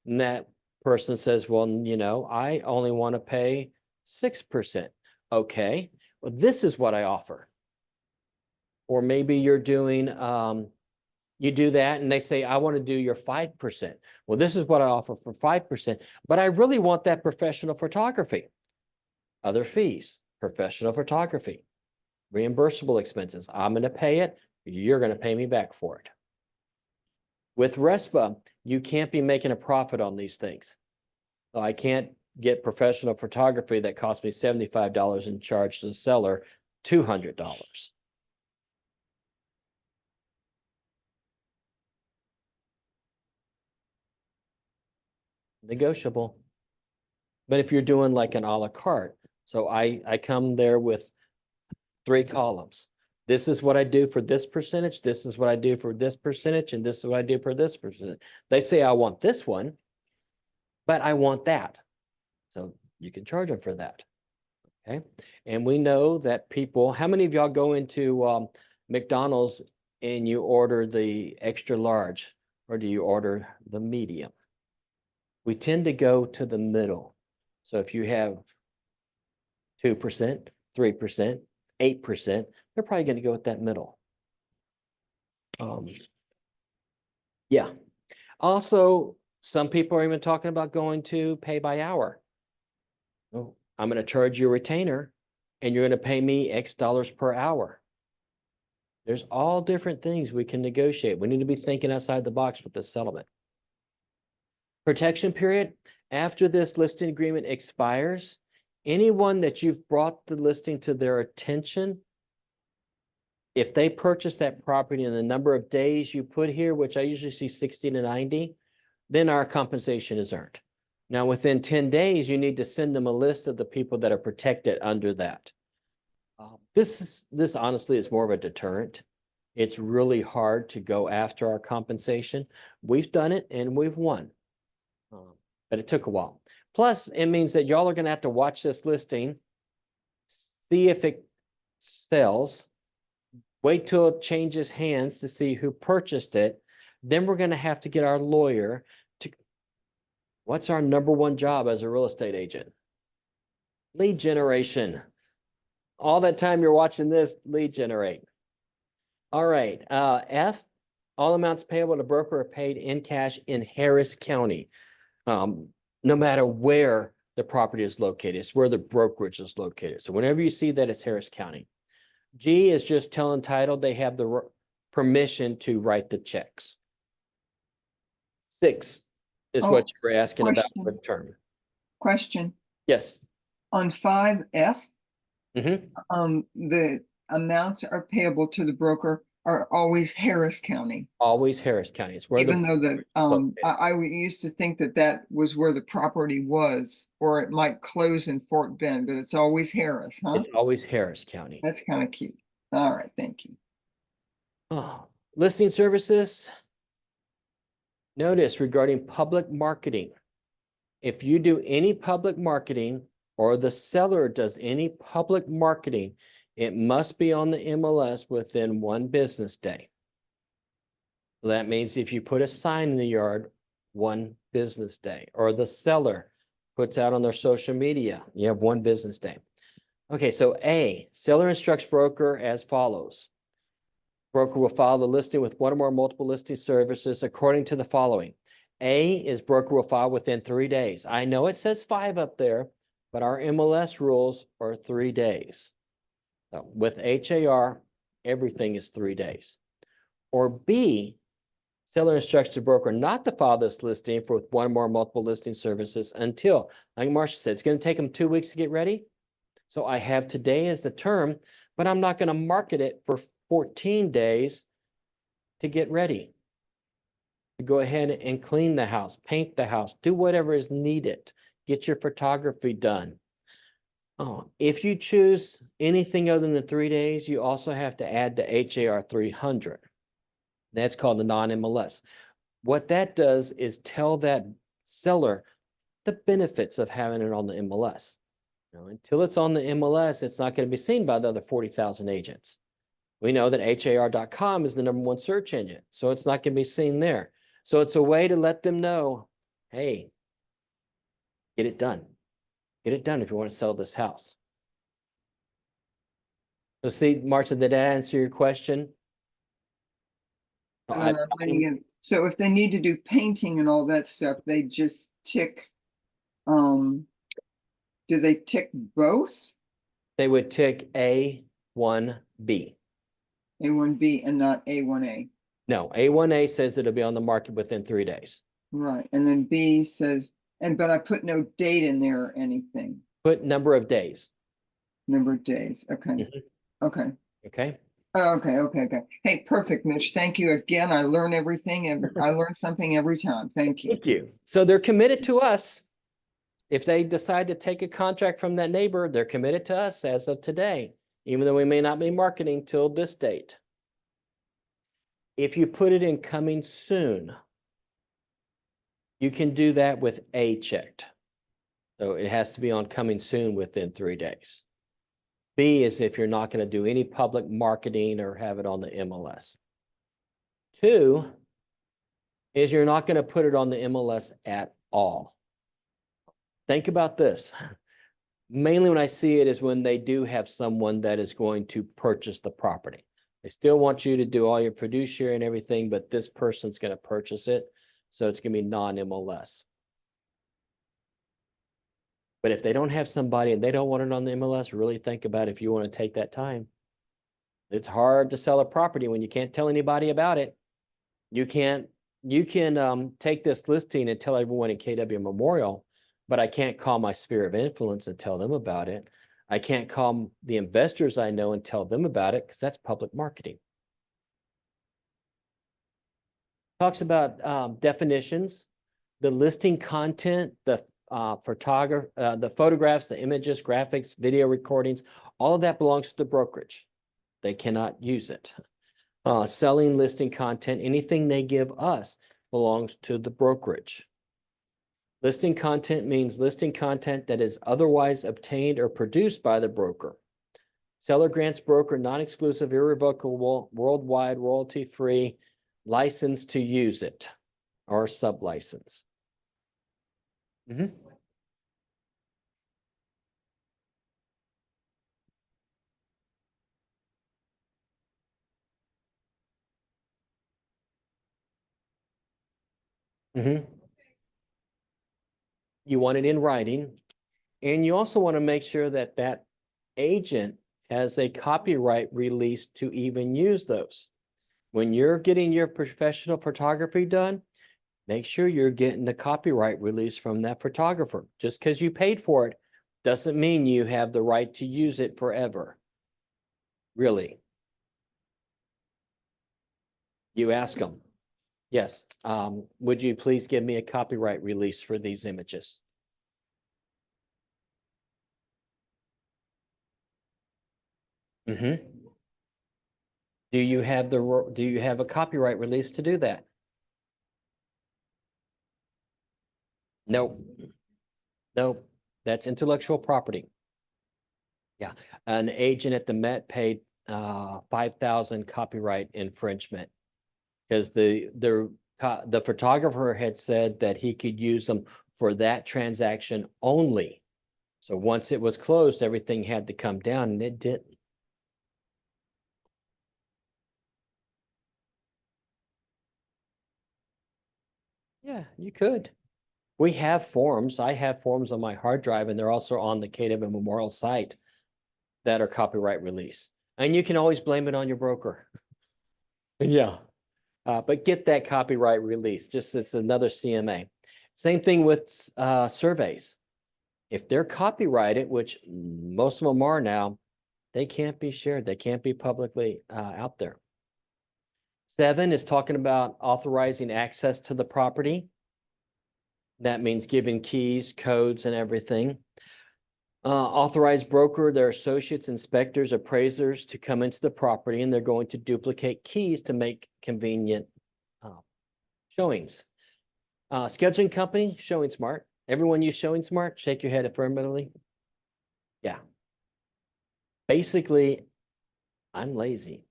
And that person says, well, you know, I only want to pay 6%. Okay, well, this is what I offer. Or maybe you're doing, you do that and they say, I want to do your 5%. Well, this is what I offer for 5%, but I really want that professional photography. Other fees, professional photography, reimbursable expenses. I'm going to pay it. You're going to pay me back for it. With RESPA, you can't be making a profit on these things. So I can't get professional photography that costs me $75 and charge the seller $200. Negotiable. But if you're doing like an a la carte, so I come there with 3 columns. This is what I do for this percentage, this is what I do for this percentage, and this is what I do for this percentage. They say, I want this one, but I want that. So you can charge them for that. Okay. And we know that people, how many of y'all go into McDonald's and you order the extra large, or do you order the medium? We tend to go to the middle. So if you have 2%, 3%, 8%, they're probably going to go with that middle. Yeah. Also, some people are even talking about going to pay by hour. Oh, I'm going to charge you a retainer and you're going to pay me X dollars per hour. There's all different things we can negotiate. We need to be thinking outside the box with this settlement. Protection period. After this listing agreement expires, anyone that you've brought the listing to their attention, if they purchase that property in the number of days you put here, which I usually see 60 to 90, then our compensation is earned. Now, within 10 days, you need to send them a list of the people that are protected under that. This honestly is more of a deterrent. It's really hard to go after our compensation. We've done it and we've won, but it took a while. Plus, it means that y'all are going to have to watch this listing, see if it sells, wait till it changes hands to see who purchased it. Then we're going to have to get our lawyer to, what's our #1 job as a real estate agent? Lead generation. All that time you're watching this, lead generate. All right, F, all amounts payable to broker are paid in cash in Harris County. No matter where the property is located. It's where the brokerage is located. So whenever you see that, it's Harris County. G is just telling title they have the permission to write the checks. 6 is Oh, what you were asking about question. the term. Question, Yes. on 5F, Mhm. the amounts are payable to the broker are always Harris County. Always Harris County. It's where Even though the, located. I used to think that that was where the property was, or it might close in Fort Bend, but it's always Harris, huh? It's always Harris County. That's kind of cute. All right, thank you. Oh, listing services. Notice regarding public marketing. If you do any public marketing or the seller does any public marketing, it must be on the MLS within 1 business day. So that means if you put a sign in the yard, 1 business day, or the seller puts out on their social media, you have 1 business day. Okay, so A, seller instructs broker as follows. Broker will file the listing with 1 or more multiple listing services according to the following. A is broker will file within 3 days. I know it says 5 up there, but our MLS rules are 3 days. So with HAR, everything is 3 days. Or B, seller instructs the broker not to file this listing for 1 or more multiple listing services until, like Marcia said, it's going to take them 2 weeks to get ready. So I have today as the term, but I'm not going to market it for 14 days to get ready. To go ahead and clean the house, paint the house, do whatever is needed, get your photography done. Oh, if you choose anything other than the 3 days, you also have to add the HAR 300. That's called the non-MLS. What that does is tell that seller the benefits of having it on the MLS. You know, until it's on the MLS, it's not going to be seen by the other 40,000 agents. We know that HAR.com is the #1 search engine, so it's not going to be seen there. So it's a way to let them know, hey, get it done. Get it done if you want to sell this house. So see, Marcia, did that answer your question? So if they need to do painting and all that stuff, they just tick, do they tick both? They would tick A1B. A1B and not A1A? No, A1A says it'll be on the market within 3 days. Right, and then B says, but I put no date in there or anything, Put number of days. number of days, okay, Mhm. okay. Okay. Okay. Hey, perfect, Mitch. Thank you again. I learn everything and I learn something every time. Thank you. Thank you. So they're committed to us. If they decide to take a contract from that neighbor, they're committed to us as of today, even though we may not be marketing till this date. If you put it in coming soon, you can do that with A checked. So it has to be on coming soon within 3 days. B is if you're not going to do any public marketing or have it on the MLS. 2 is you're not going to put it on the MLS at all. Think about this. Mainly when I see it is when they do have someone that is going to purchase the property. They still want you to do all your fiduciary and everything, but this person's going to purchase it. So it's going to be non-MLS. But if they don't have somebody and they don't want it on the MLS, really think about if you want to take that time. It's hard to sell a property when you can't tell anybody about it. You can take this listing and tell everyone in KW Memorial, but I can't call my sphere of influence and tell them about it. I can't call the investors I know and tell them about it because that's public marketing. Talks about definitions, the listing content, the photographs, the images, graphics, video recordings, all of that belongs to the brokerage. They cannot use it. Selling listing content, anything they give us belongs to the brokerage. Listing content means listing content that is otherwise obtained or produced by the broker. Seller grants broker non-exclusive, irrevocable, worldwide, royalty-free license to use it or sub-license. You want it in writing. And you also want to make sure that that agent has a copyright release to even use those. When you're getting your professional photography done, make sure you're getting the copyright release from that photographer. Just because you paid for it doesn't mean you have the right to use it forever. Really. You ask them. Yes, would you please give me a copyright release for these images? Mm-hmm. Do you have do you have a copyright release to do that? Nope. Nope, that's intellectual property. Yeah, an agent at the Met paid 5,000 copyright infringement. Because the photographer had said that he could use them for that transaction only. So once it was closed, everything had to come down, and it didn't. Yeah, you could. We have forms. I have forms on my hard drive, and they're also on the KW Memorial site that are copyright release. And you can always blame it on your broker. Yeah. But get that copyright release, just as another CMA. Same thing with surveys. If they're copyrighted, which most of them are now, they can't be shared. They can't be publicly out there. 7 is talking about authorizing access to the property. That means giving keys, codes, and everything. Authorized broker, their associates, inspectors, appraisers to come into the property, and they're going to duplicate keys to make convenient showings. Scheduling company, Showing Smart. Everyone use Showing Smart? Shake your head affirmatively. Yeah. Basically, I'm lazy.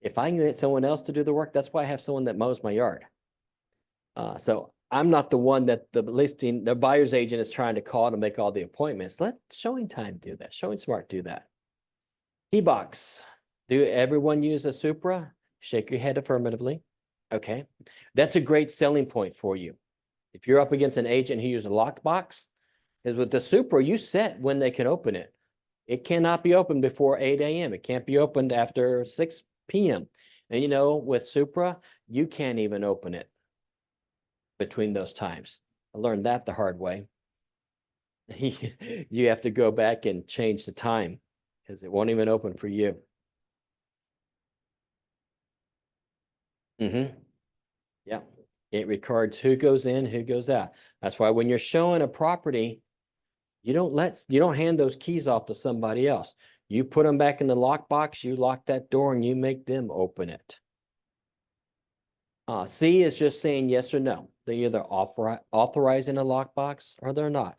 If I can get someone else to do the work, that's why I have someone that mows my yard. So I'm not the one that the buyer's agent is trying to call to make all the appointments. Let Showing Time do that. Showing Smart do that. Key box. Do everyone use a Supra? Shake your head affirmatively. Okay. That's a great selling point for you. If you're up against an agent who uses a lockbox, is with the Supra, you set when they can open it. It cannot be opened before 8 a.m. It can't be opened after 6 p.m. And you know, with Supra, you can't even open it between those times. I learned that the hard way. You have to go back and change the time because it won't even open for you. Mm-hmm. Yeah. It records who goes in, who goes out. That's why when you're showing a property, you don't hand those keys off to somebody else. You put them back in the lockbox, you lock that door, and you make them open it. C is just saying yes or no. They either authorizing a lockbox or they're not.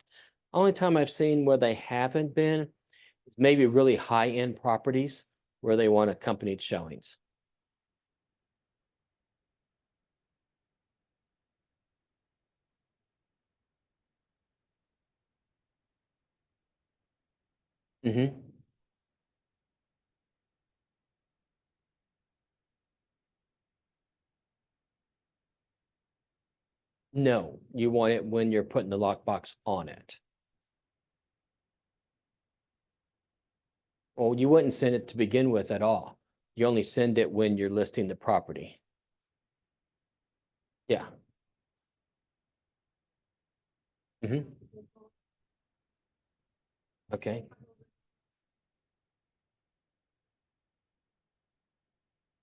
Only time I've seen where they haven't been is maybe really high-end properties where they want accompanied showings. Mm-hmm. No, you want it when you're putting the lockbox on it. Well, you wouldn't send it to begin with at all. You only send it when you're listing the property. Yeah. Mm-hmm. Okay.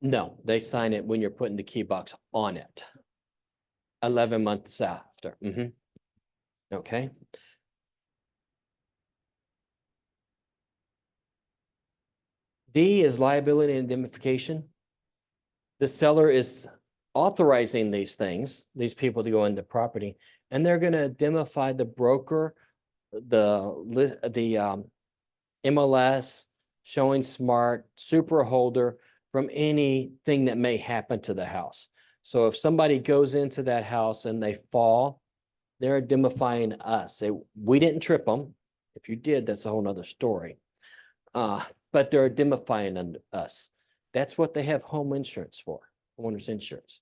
No, they sign it when you're putting the key box on it. 11 months after. Mm-hmm. Okay. D is liability and indemnification. The seller is authorizing these things, these people to go into property, and they're going to indemnify the broker, the MLS, Showing Smart, Supra holder from anything that may happen to the house. So if somebody goes into that house and they fall, they're indemnifying us. We didn't trip them. If you did, that's a whole nother story. But they're indemnifying us. That's what they have home insurance for, homeowners insurance.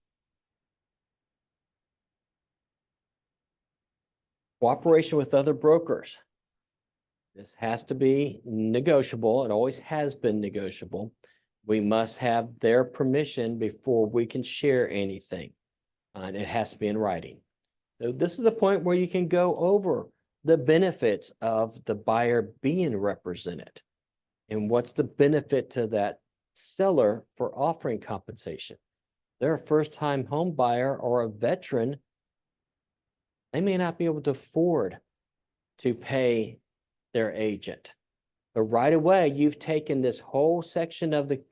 Cooperation with other brokers. This has to be negotiable. It always has been negotiable. We must have their permission before we can share anything. And it has to be in writing. So this is the point where you can go over the benefits of the buyer being represented. And what's the benefit to that seller for offering compensation? They're a first-time home buyer or a veteran. They may not be able to afford to pay their agent. But right away, you've taken this whole section of the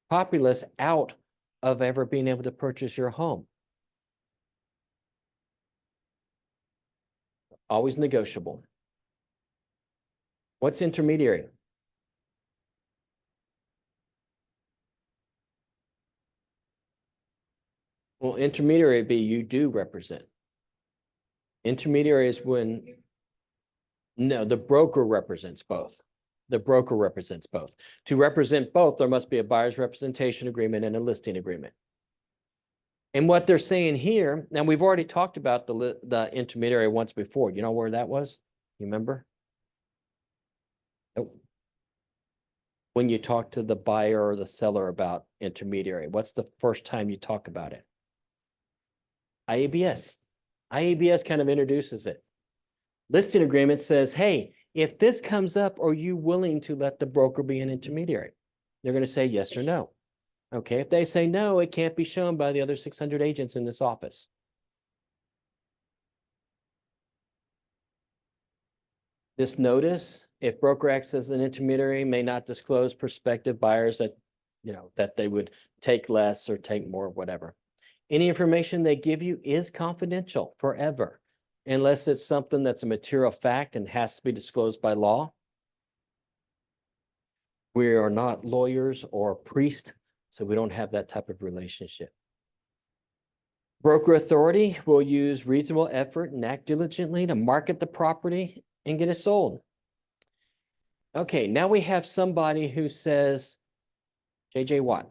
populace out of ever being able to purchase your home. Always negotiable. What's intermediary? Well, intermediary would be you do represent. Intermediary is when, no, the broker represents both. The broker represents both. To represent both, there must be a buyer's representation agreement and a listing agreement. And what they're saying here, now we've already talked about the intermediary once before. You know where that was? You remember? Nope. When you talk to the buyer or the seller about intermediary, what's the first time you talk about it? IABS. IABS kind of introduces it. Listing agreement says, hey, if this comes up, are you willing to let the broker be an intermediary? They're going to say yes or no. Okay, if they say no, it can't be shown by the other 600 agents in this office. This notice, if broker acts as an intermediary, may not disclose prospective buyers that, that they would take less or take more, whatever. Any information they give you is confidential forever, unless it's something that's a material fact and has to be disclosed by law. We are not lawyers or priests, so we don't have that type of relationship. Broker authority will use reasonable effort and act diligently to market the property and get it sold. Okay, now we have somebody who says, JJ Watt,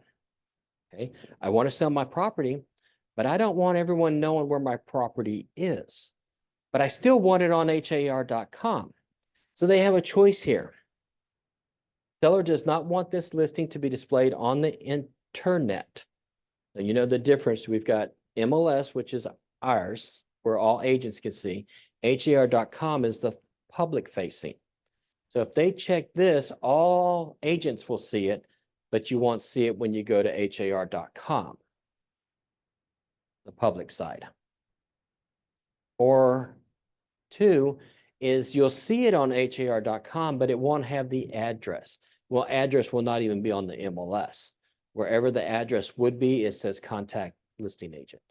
okay, I want to sell my property, but I don't want everyone knowing where my property is, but I still want it on HAR.com. So they have a choice here. Seller does not want this listing to be displayed on the internet. Now, you know the difference. We've got MLS, which is ours, where all agents can see. HAR.com is the public facing. So if they check this, all agents will see it, but you won't see it when you go to HAR.com, the public side. Or two is you'll see it on HAR.com, but it won't have the address. Well, address will not even be on the MLS. Wherever the address would be, it says contact listing agent.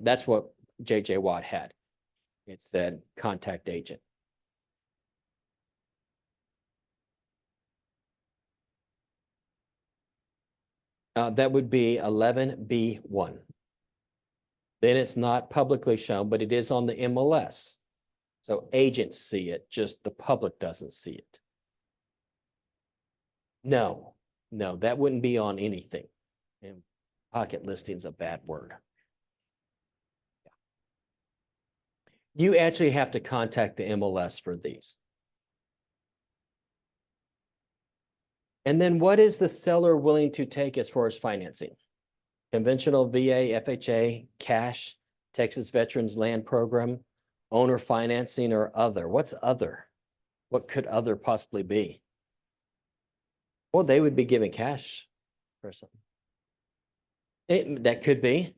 That's what JJ Watt had. It said contact agent. That would be 11B1. Then it's not publicly shown, but it is on the MLS. So agents see it, just the public doesn't see it. No, that wouldn't be on anything. And pocket listing is a bad word. You actually have to contact the MLS for these. And then what is the seller willing to take as far as financing? Conventional VA, FHA, cash, Texas Veterans Land Program, owner financing, or other. What's other? What could other possibly be? Well, they would be giving cash for something. That could be.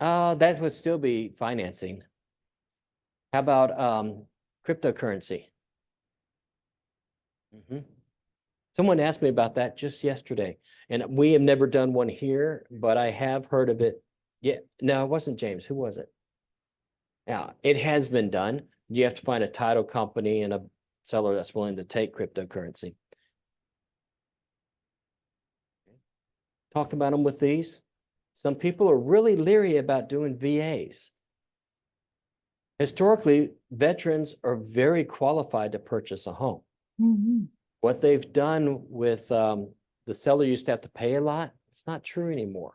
That would still be financing. How about cryptocurrency? Someone asked me about that just yesterday, and we have never done one here, but I have heard of it. Yeah, no, it wasn't James. Who was it? Yeah, it has been done. You have to find a title company and a seller that's willing to take cryptocurrency. Talked about them with these. Some people are really leery about doing VAs. Historically, veterans are very qualified to purchase a home. What they've done with the seller used to have to pay a lot, it's not true anymore.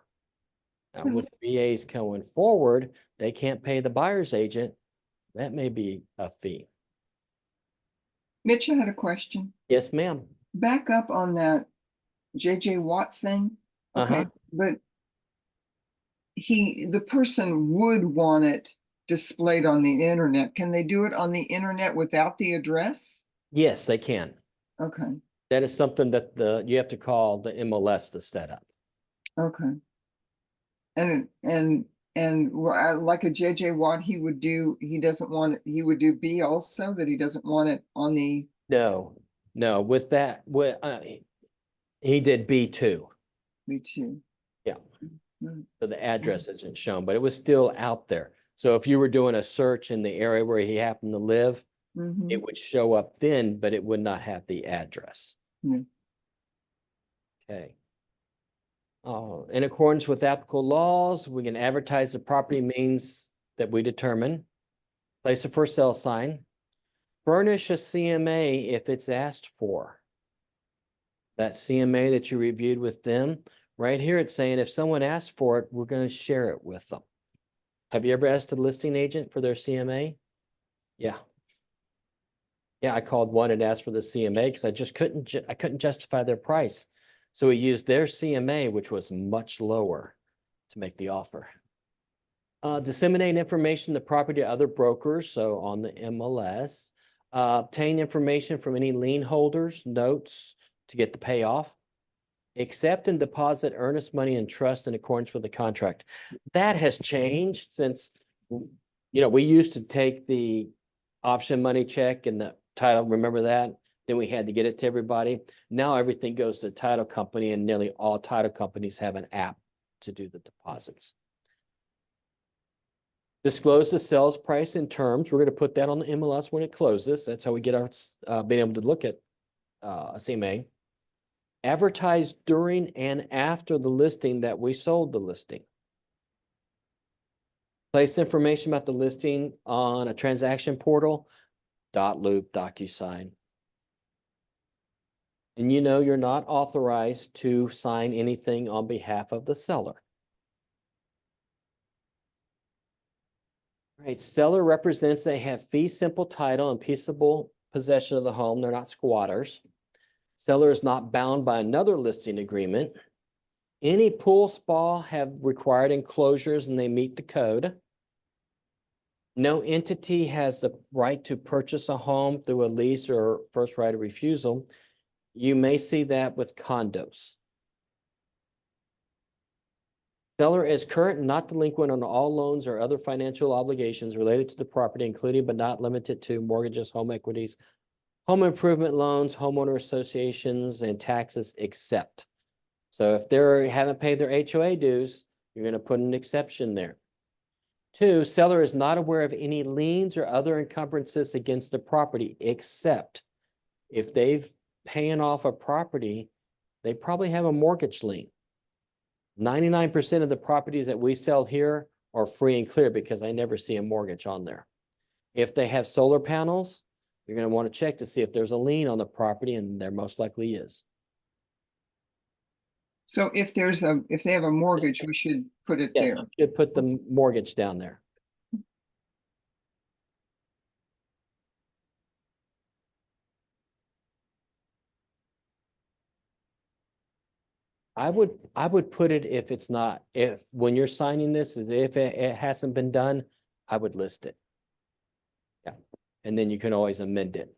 Now, with VAs going forward, they can't pay the buyer's agent, That may be a fee. Mitch, I had a question. Yes, ma'am. Back up on that JJ Watt thing. Okay, Uh-huh. but the person would want it displayed on the internet. Can they do it on the internet without the address? Yes, they can. Okay, That is something that you have to call the MLS to set up. okay. Like a JJ Watt, he would do B also, that he doesn't want it on the, No, with that, he did B2. me too. Yeah. Mm. So the address isn't shown, but it was still out there. So if you were doing a search in the area where he happened to live, Mhm. it would show up then, but it would not have the address. Yeah. Okay. In accordance with applicable laws, we can advertise the property means that we determine. Place a for sale sign. Furnish a CMA if it's asked for. That CMA that you reviewed with them, right here it's saying if someone asks for it, we're going to share it with them. Have you ever asked a listing agent for their CMA? Yeah. Yeah, I called one and asked for the CMA because I just couldn't justify their price. So we used their CMA, which was much lower, to make the offer. Disseminate information, the property to other brokers, so on the MLS. Obtain information from any lien holders, notes to get the payoff. Accept and deposit earnest money and trust in accordance with the contract. That has changed since, we used to take the option money check and the title, remember that? Then we had to get it to everybody. Now everything goes to the title company, and nearly all title companies have an app to do the deposits. Disclose the sales price and terms. We're going to put that on the MLS when it closes. That's how we get our being able to look at a CMA. Advertise during and after the listing that we sold the listing. Place information about the listing on a transaction portal, .loop, DocuSign. And you're not authorized to sign anything on behalf of the seller. Right, seller represents they have fee simple title and peaceable possession of the home. They're not squatters. Seller is not bound by another listing agreement. Any pool spa have required enclosures and they meet the code. No entity has the right to purchase a home through a lease or first right of refusal. You may see that with condos. Seller is current and not delinquent on all loans or other financial obligations related to the property, including but not limited to mortgages, home equities, home improvement loans, homeowner associations, and taxes except. So if they haven't paid their HOA dues, you're going to put an exception there. 2, seller is not aware of any liens or other encumbrances against the property, except if they've paying off a property, they probably have a mortgage lien. 99% of the properties that we sell here are free and clear because I never see a mortgage on there. If they have solar panels, you're going to want to check to see if there's a lien on the property, and there most likely is. So if they have a mortgage, we should put it Yes, there. you should put the mortgage down there. I would put it if it's not, when you're signing this, if it hasn't been done, I would list it. Yeah, and then you can always amend it.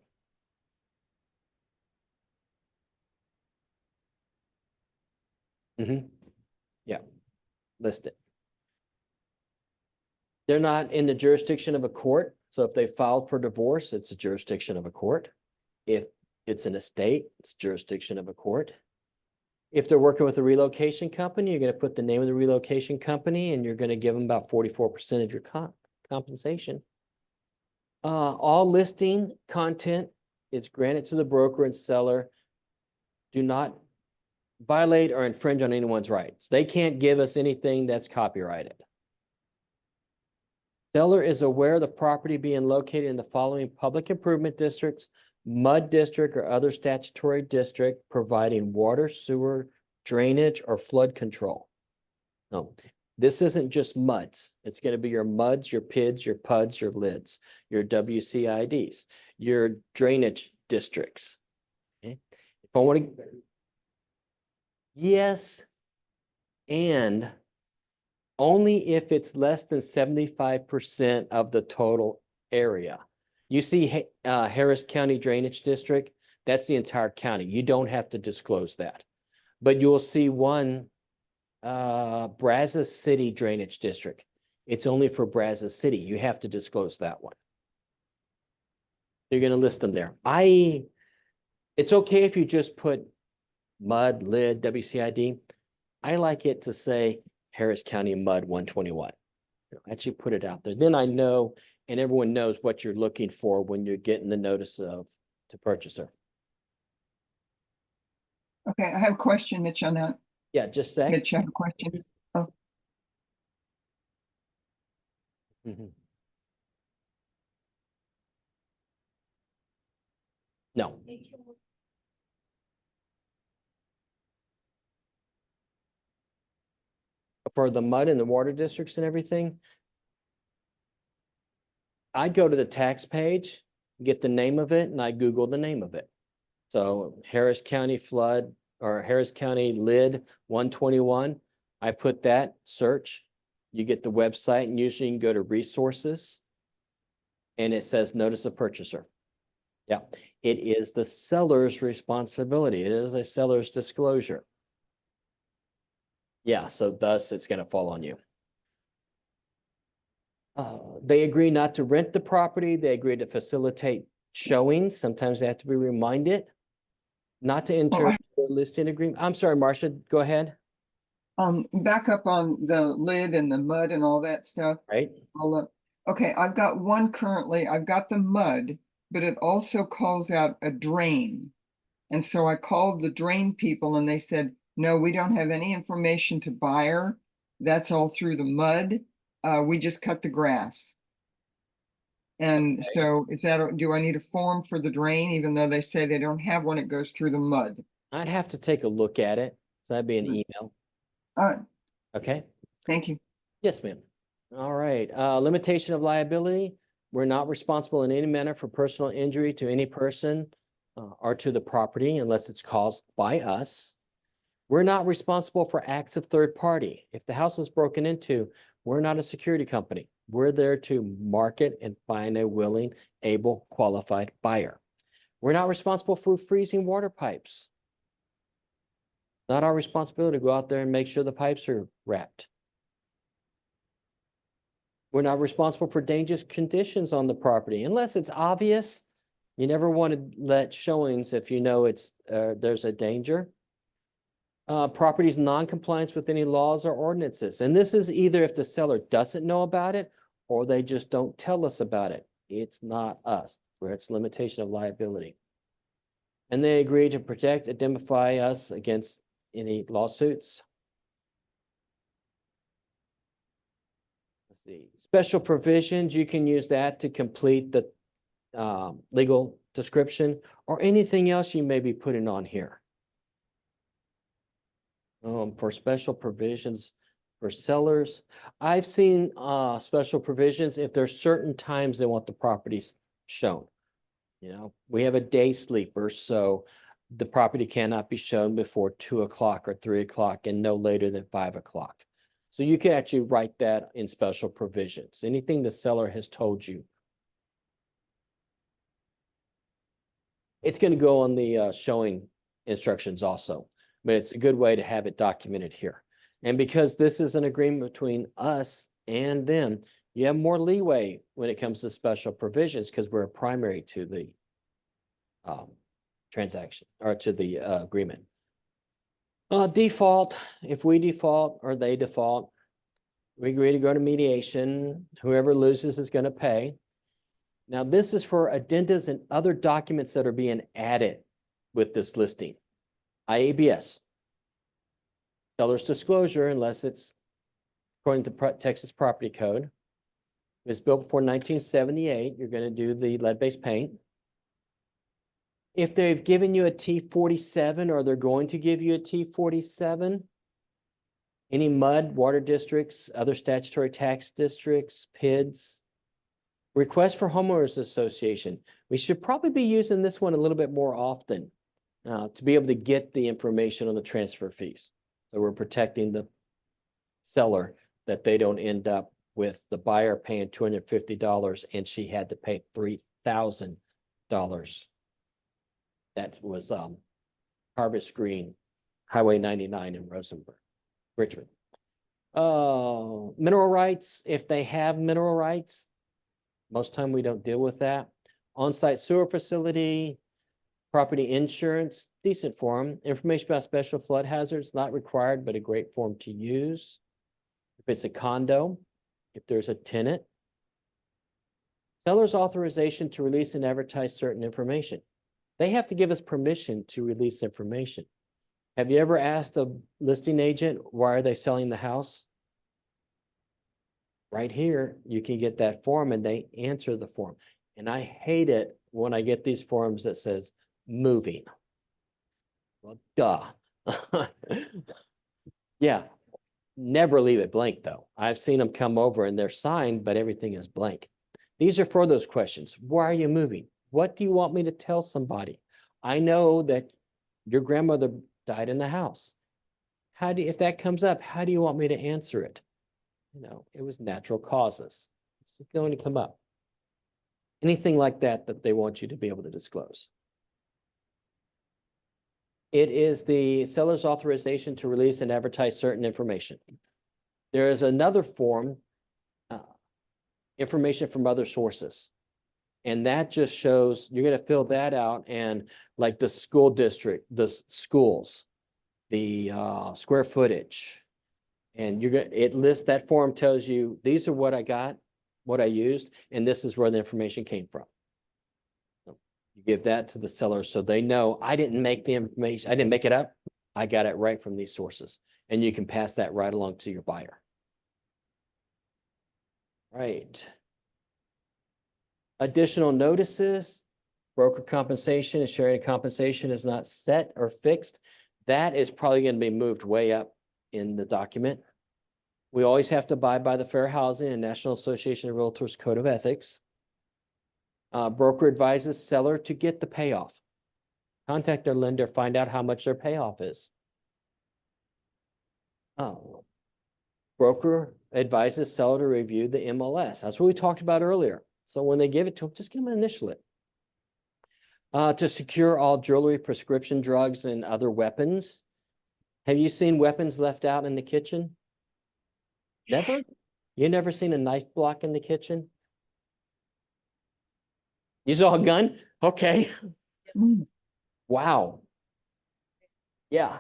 Yeah, list it. They're not in the jurisdiction of a court. So if they filed for divorce, it's a jurisdiction of a court. If it's an estate, it's jurisdiction of a court. If they're working with a relocation company, you're going to put the name of the relocation company, and you're going to give them about 44% of your compensation. All listing content is granted to the broker and seller. Do not violate or infringe on anyone's rights. They can't give us anything that's copyrighted. Seller is aware of the property being located in the following public improvement districts, MUD district or other statutory district providing water, sewer, drainage, or flood control. No. This isn't just MUDs. It's gonna be your MUDs, your PIDs, your PUDs, your LIDs, your WCIDs, your drainage districts. Okay? If I want to. Yes. And only if it's less than 75% of the total area. You see Harris County Drainage District, that's the entire county. You don't have to disclose that. But you'll see one Brazos City Drainage District. It's only for Brazos City. You have to disclose that one. You're gonna list them there. It's okay if you just put MUD, LID, WCID. I like it to say Harris County MUD 121. Actually put it out there. Then I know, and everyone knows what you're looking for when you're getting the notice of to purchaser. Okay, I have a question, Mitch, on that. Yeah, just say. Mitch, I have a question. Mhm. No. For the mud and the water districts and everything, I'd go to the tax page, get the name of it, and I Google the name of it. So Harris County flood or Harris County lid 121, I put that search, you get the website, and usually you can go to resources and it says notice of purchaser. Yeah, it is the seller's responsibility. It is a seller's disclosure. Yeah, so thus it's going to fall on you. They agree not to rent the property. They agree to facilitate showings. Sometimes they have to be reminded not to enter I- a listing agreement. I'm sorry, Marcia, go ahead. Back up on the lid and the mud and all that stuff. Right? Okay, I've got one currently. I've got the mud, but it also calls out a drain. And so I called the drain people and they said, no, we don't have any information to buyer. That's all through the mud. We just cut the grass. And so do I need a form for the drain, even though they say they don't have one, it goes through the mud? I'd have to take a look at it. So that'd be an Hmm. email. All right, Okay? thank you. Yes, ma'am. All right. Limitation of liability. We're not responsible in any manner for personal injury to any person or to the property unless it's caused by us. We're not responsible for acts of third party. If the house is broken into, we're not a security company. We're there to market and find a willing, able, qualified buyer. We're not responsible for freezing water pipes. Not our responsibility to go out there and make sure the pipes are wrapped. We're not responsible for dangerous conditions on the property unless it's obvious. You never want to let showings if you know there's a danger. Property's non-compliance with any laws or ordinances. And this is either if the seller doesn't know about it or they just don't tell us about it. It's not us, where it's limitation of liability. And they agree to protect, indemnify us against any lawsuits. Let's see, special provisions, you can use that to complete the legal description or anything else you may be putting on here. For special provisions for sellers, I've seen special provisions if there's certain times they want the properties shown. You know, we have a day sleeper, so the property cannot be shown before 2 o'clock or 3 o'clock and no later than 5 o'clock. So you can actually write that in special provisions, anything the seller has told you. It's going to go on the showing instructions also, but it's a good way to have it documented here. And because this is an agreement between us and them, you have more leeway when it comes to special provisions because we're primary to the transaction or to the agreement. Default, if we default or they default, we agree to go to mediation. Whoever loses is going to pay. Now, this is for addendas and other documents that are being added with this listing. IABS, seller's disclosure, unless it's according to Texas Property Code. If it's built before 1978, you're going to do the lead-based paint. If they've given you a T47 or they're going to give you a T47, Any MUD, water districts, other statutory tax districts, PIDs. Request for homeowners association. We should probably be using this one a little bit more often to be able to get the information on the transfer fees. So we're protecting the seller that they don't end up with the buyer paying $250 and she had to pay $3,000. That was Harvest Green, Highway 99 in Rosenberg, Richmond. Mineral rights, if they have mineral rights, most time we don't deal with that. On-site sewer facility, property insurance, decent form. Information about special flood hazards, not required, but a great form to use. If it's a condo, if there's a tenant. Seller's authorization to release and advertise certain information. They have to give us permission to release information. Have you ever asked a listing agent, why are they selling the house? Right here, you can get that form and they answer the form. And I hate it when I get these forms that says moving. Well, duh. Yeah, never leave it blank though. I've seen them come over and they're signed, but everything is blank. These are for those questions. Why are you moving? What do you want me to tell somebody? I know that your grandmother died in the house. How do you, if that comes up, how do you want me to answer it? You know, it was natural causes. It's going to come up. Anything like that that they want you to be able to disclose. It is the seller's authorization to release and advertise certain information. There is another form, information from other sources. And that just shows, you're going to fill that out and like the school district, the schools, the square footage. And you're going to, it lists, that form tells you, these are what I got, what I used, and this is where the information came from. So you give that to the seller so they know I didn't make the information, I didn't make it up. I got it right from these sources. And you can pass that right along to your buyer. Right. Additional notices, broker compensation and sharing compensation is not set or fixed. That is probably going to be moved way up in the document. We always have to abide by the Fair Housing and National Association of Realtors Code of Ethics. Broker advises seller to get the payoff. Contact their lender, find out how much their payoff is. Broker advises seller to review the MLS. That's what we talked about earlier. So when they give it to them, just give them an initial it. To secure all jewelry, prescription drugs, and other weapons. Have you seen weapons left out in the kitchen? Never? You never seen a knife block in the kitchen? You saw a gun? Okay. Mm. Wow. Yeah.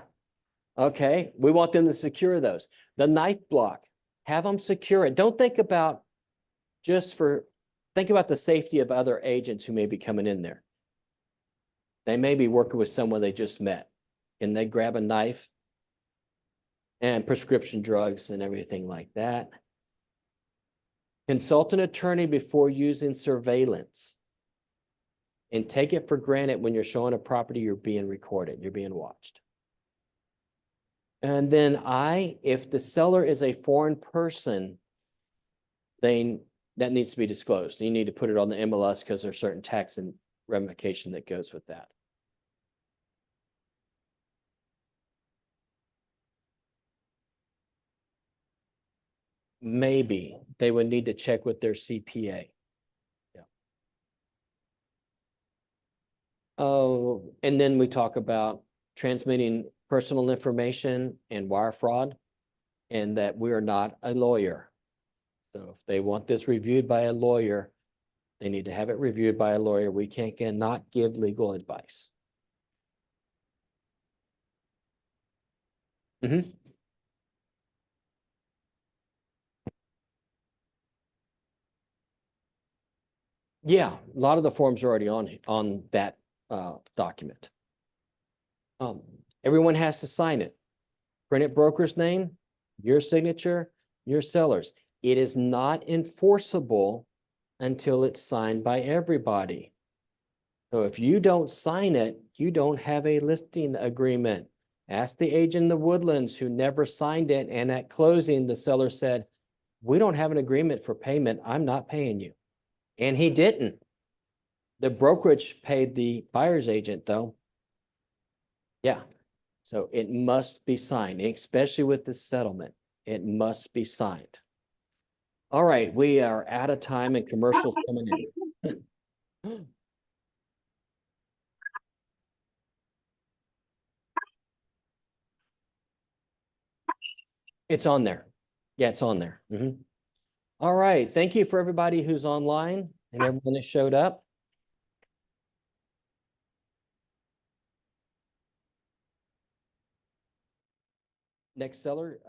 Okay. We want them to secure those. The knife block, have them secure it. Don't think about think about the safety of other agents who may be coming in there. They may be working with someone they just met. Can they grab a knife? And prescription drugs and everything like that. Consult an attorney before using surveillance. And take it for granted when you're showing a property, you're being recorded, you're being watched. And then if the seller is a foreign person, then that needs to be disclosed. You need to put it on the MLS because there's certain tax and ramification that goes with that. Maybe they would need to check with their CPA. Yeah. Oh, and then we talk about transmitting personal information and wire fraud, and that we are not a lawyer. So if they want this reviewed by a lawyer, they need to have it reviewed by a lawyer. We cannot give legal advice. Mm-hmm. Yeah, a lot of the forms are already on that document. Everyone has to sign it. Printed broker's name, your signature, your seller's. It is not enforceable until it's signed by everybody. So if you don't sign it, you don't have a listing agreement. Ask the agent in the Woodlands who never signed it, and at closing, the seller said, we don't have an agreement for payment. I'm not paying you. And he didn't. The brokerage paid the buyer's agent, though. Yeah, so it must be signed, especially with the settlement. It must be signed. All right, we are out of time and commercials coming in. It's on there. Yeah, it's on there. Mhm. All right, thank you for everybody who's online and everyone that showed up. Next seller,